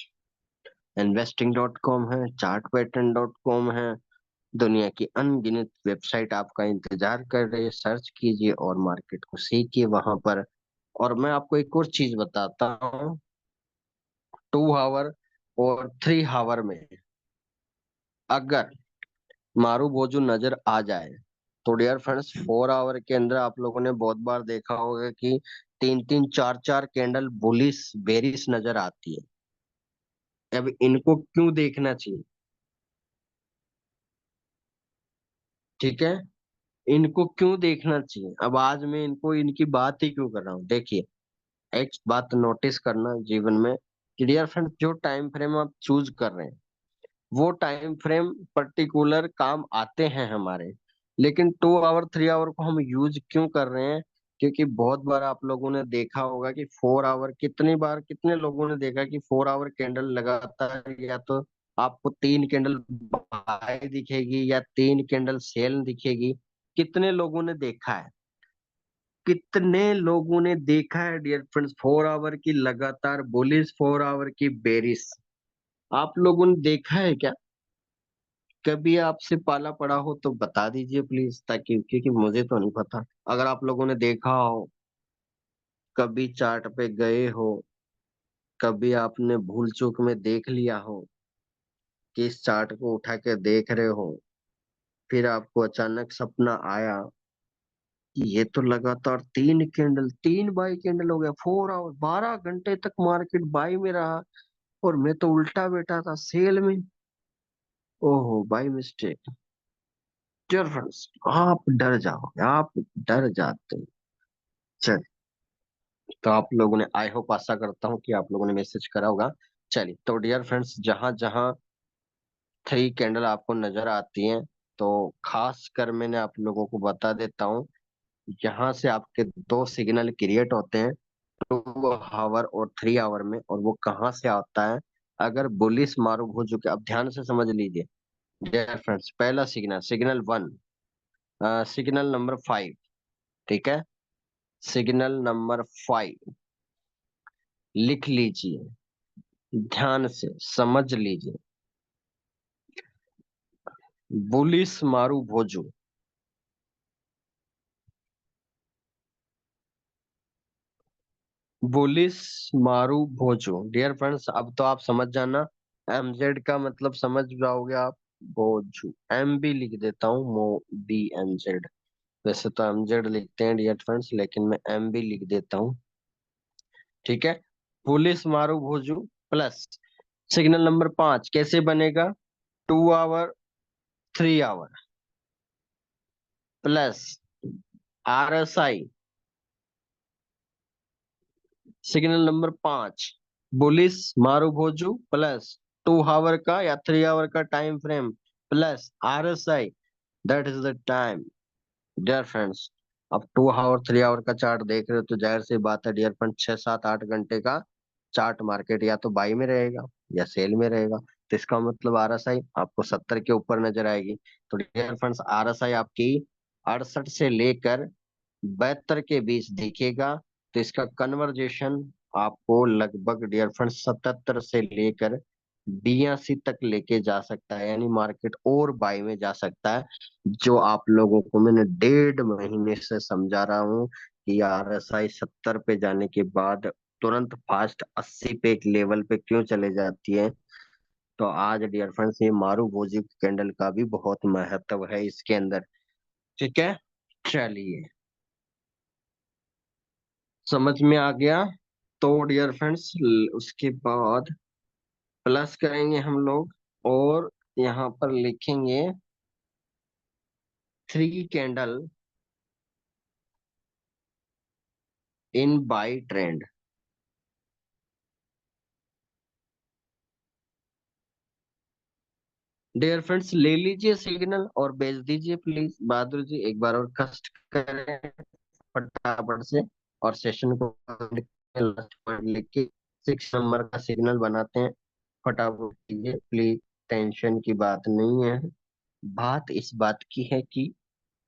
investing.com है, chartpattern.com है, दुनिया की अनगिनत वेबसाइट आपका इंतजार कर रही है। सर्च कीजिए और मार्केट को सीखिए वहां पर। और मैं आपको एक और चीज बताता हूँ, 2 आवर और 3 आवर में अगर मारू बोझू नजर आ जाए तो डियर फ्रेंड्स 4 आवर के अंदर आप लोगों ने बहुत बार देखा होगा कि तीन तीन चार चार कैंडल बुलिश बेरिश नजर आती है। अब इनको क्यों देखना चाहिए, ठीक है, इनको क्यों देखना चाहिए। अब आज मैं इनको इनकी बात ही क्यों कर रहा हूँ, देखिए एक बात नोटिस करना जीवन में कि डियर फ्रेंड, जो टाइम फ्रेम आप चूज कर रहे हैं वो टाइम फ्रेम पर्टिकुलर काम आते हैं हमारे, लेकिन 2 आवर 3 आवर को हम यूज क्यों कर रहे हैं। क्योंकि बहुत बार आप लोगों ने देखा होगा कि 4 आवर, कितनी बार कितने लोगों ने देखा कि 4 आवर कैंडल लगातार या तो आपको 3 कैंडल बाय दिखेगी या 3 कैंडल सेल दिखेगी। कितने लोगों ने देखा है, कितने लोगों ने देखा है डियर फ्रेंड्स 4 आवर की लगातार बुलिश, 4 आवर की बेरिश, आप लोगों ने देखा है क्या। कभी आपसे पाला पड़ा हो तो बता दीजिए प्लीज, ताकि क्योंकि मुझे तो नहीं पता। अगर आप लोगों ने देखा हो, कभी चार्ट पे गए हो, कभी आपने भूल चूक में देख लिया हो कि इस चार्ट को उठा के देख रहे हो, फिर आपको अचानक सपना आया कि ये तो लगातार 3 कैंडल, 3 बाई कैंडल हो गया, 4 आवर 12 घंटे तक मार्केट बाई में रहा और मैं तो उल्टा बैठा था सेल में। ओहो बाई मिस्टेक, डियर फ्रेंड्स आप डर जाओगे, आप डर जाते हो। चल, तो आप लोगों ने, आई होप आशा करता हूँ कि आप लोगों ने मैसेज करा होगा। चलिए तो डियर फ्रेंड्स, जहां जहां 3 कैंडल आपको नजर आती हैं तो खास कर मैंने आप लोगों को बता देता हूँ, यहाँ से आपके दो सिग्नल क्रिएट होते हैं 2 आवर और 3 आवर में, और वो कहाँ से आता है। अगर बुलिस मारूफ हो चुके, अब ध्यान से समझ लीजिए डियर फ्रेंड्स, पहला सिग्नल सिग्नल 1, सिग्नल नंबर 5, ठीक है, सिग्नल नंबर 5 लिख लीजिए, ध्यान से समझ लीजिए। बुलिस मारू भोजू, बुलिस मारू भोजू डियर फ्रेंड्स, अब तो आप समझ जाना। MZ का मतलब समझ जाओगे आप, भोजू, M भी लिख देता हूँ, MO BNZ, वैसे तो MZ लिखते हैं डियर फ्रेंड्स, लेकिन मैं M भी लिख देता हूँ, ठीक है। पुलिस मारू भोजू प्लस सिग्नल नंबर 5 कैसे बनेगा, 2 hour 3 hour plus RSI, signal number 5 bullish marubozu plus 2 our का या 3 आवर का time frame plus RSI, that is the time dear friends. अब 2 आवर 3 आवर का चार्ट देख रहे हो तो जाहिर सी बात है डियर फ्रेंड 6 7 8 घंटे का चार्ट मार्केट या तो बाई में रहेगा या सेल में रहेगा। तो इसका मतलब आरएसआई आपको 70 के ऊपर नजर आएगी। तो डियर फ्रेंड्स आरएसआई आपकी 68 से लेकर 72 के बीच दिखेगा। तो इसका कन्वर्जेशन आपको लगभग डियर फ्रेंड्स 77 से लेकर 82 तक लेके जा सकता है, यानी मार्केट और बाय में जा सकता है। जो आप लोगों को मैंने 1.5 महीने से समझा रहा हूँ कि आरएसआई 70 पे जाने के बाद तुरंत फास्ट 80 पे एक लेवल पे क्यों चले जाती है। तो आज डियर फ्रेंड्स ये मारूबोजी कैंडल का भी बहुत महत्व है इसके अंदर। ठीक है, चलिए, समझ में आ गया। तो डियर फ्रेंड्स उसके बाद प्लस करेंगे हम लोग, और यहाँ पर लिखेंगे 3 candle in buy trend. Dear friends ले लीजिए सिग्नल और भेज दीजिए प्लीज। बहादुर जी एक बार और कष्ट करें फटाफट से, और सेशन को लिख के 6 नंबर का सिग्नल बनाते हैं। फटाफट कीजिए प्लीज, टेंशन की बात नहीं है। बात इस बात की है कि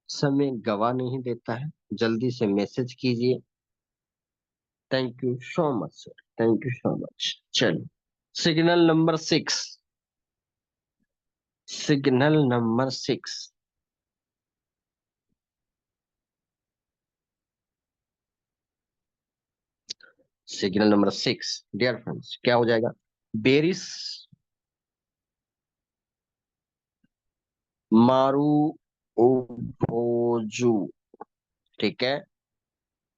समय गवा नहीं देता है, जल्दी से मैसेज कीजिए। Thank you so much sir, thank you so much. चलिए, signal number 6, signal number 6, signal number 6 dear friends क्या हो जाएगा? बेरिस मारू ओजू, ठीक है,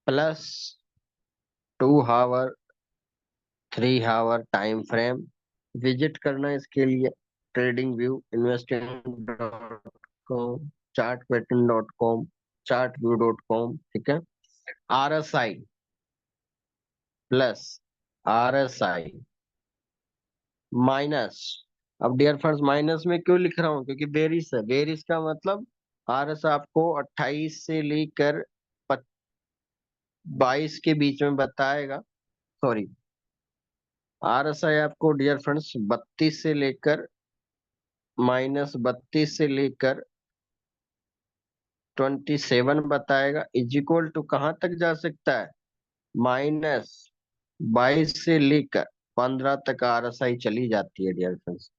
plus 2 hour 3 hour time frame visit करना है इसके लिए। Trading view, investing dot com, chart pattern dot com, chart व्यू.com, ठीक है। आरएसआई प्लस आरएसआई माइनस, अब डियर फ्रेंड्स माइनस में क्यों लिख रहा हूँ, क्योंकि बेरिस है। बेरिस का मतलब आरएस आपको 28 से लेकर 22 के बीच में बताएगा। सॉरी, आरएसआई आपको डियर फ्रेंड्स 32 से लेकर -32 से लेकर 27 बताएगा। इज इक्वल टू कहाँ तक जा सकता है? -22 से लेकर 15 तक आरएसआई चली जाती है डियर फ्रेंड्स।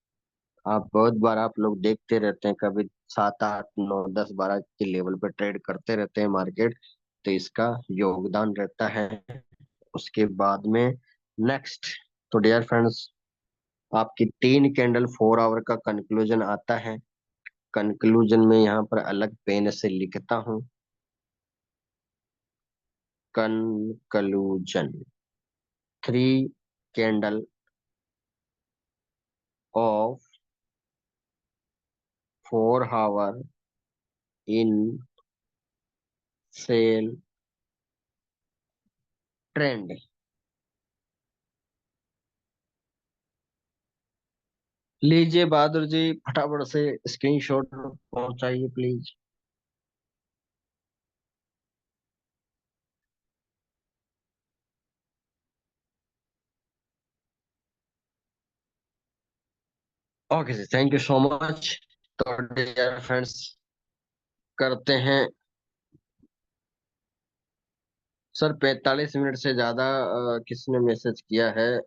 आप बहुत बार आप लोग देखते रहते हैं, कभी 7 8 9 10 12 के लेवल पे ट्रेड करते रहते हैं मार्केट। तो इसका योगदान रहता है। उसके बाद में नेक्स्ट, तो डियर फ्रेंड्स आपकी 3 कैंडल 4 आवर का कंक्लूजन आता है। कंक्लूजन में यहाँ पर अलग पेन से लिखता हूँ, conclusion 3 candle of 4 hour in sell trend. लीजिए बहादुर जी फटाफट से स्क्रीनशॉट पहुंचाइए प्लीज। ओके जी, थैंक यू सो मच। तो डियर फ्रेंड्स करते हैं सर। 45 मिनट से ज्यादा किसने मैसेज किया है?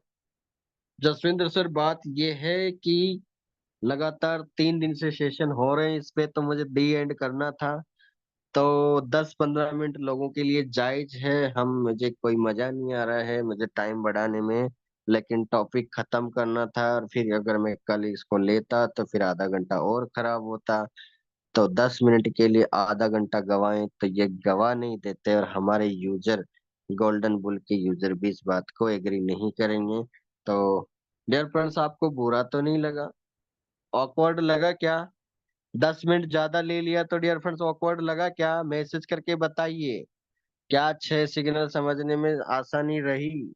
जसविंदर सर, बात ये है कि लगातार 3 दिन से सेशन हो रहे हैं, इस पे तो मुझे डी एंड करना था। तो 10 15 मिनट लोगों के लिए जायज है। हम मुझे कोई मजा नहीं आ रहा है मुझे टाइम बढ़ाने में, लेकिन टॉपिक खत्म करना था। और फिर अगर मैं कल इसको लेता तो फिर आधा घंटा और खराब होता। तो 10 मिनट के लिए आधा घंटा गवाएं तो ये गवा नहीं देते, और हमारे यूजर, गोल्डन बुल के यूजर भी इस बात को एग्री नहीं करेंगे। तो डियर फ्रेंड्स आपको बुरा तो नहीं लगा? ऑकवर्ड लगा क्या? 10 मिनट ज्यादा ले लिया तो डियर फ्रेंड्स ऑकवर्ड लगा क्या? मैसेज करके बताइए। क्या 6 सिग्नल समझने में आसानी रही?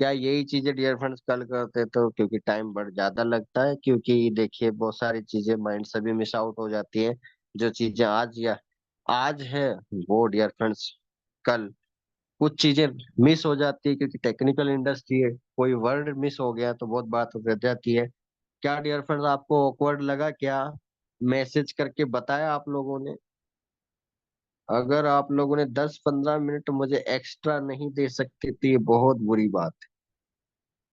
क्या यही चीजें डियर फ्रेंड्स कल करते तो, क्योंकि टाइम बढ़ ज्यादा लगता है, क्योंकि देखिए बहुत सारी चीजें माइंड से भी मिस आउट हो जाती है। जो चीजें आज या आज है वो डियर फ्रेंड्स कल कुछ चीजें मिस हो जाती है क्योंकि टेक्निकल इंडस्ट्री है, कोई वर्ड मिस हो गया तो बहुत बात हो जाती है। क्या डियर फ्रेंड्स, आपको ऑकवर्ड लगा क्या? मैसेज करके बताया आप लोगों ने? अगर आप लोगों ने 10-15 मिनट मुझे एक्स्ट्रा नहीं दे सकते तो ये बहुत बुरी बात है।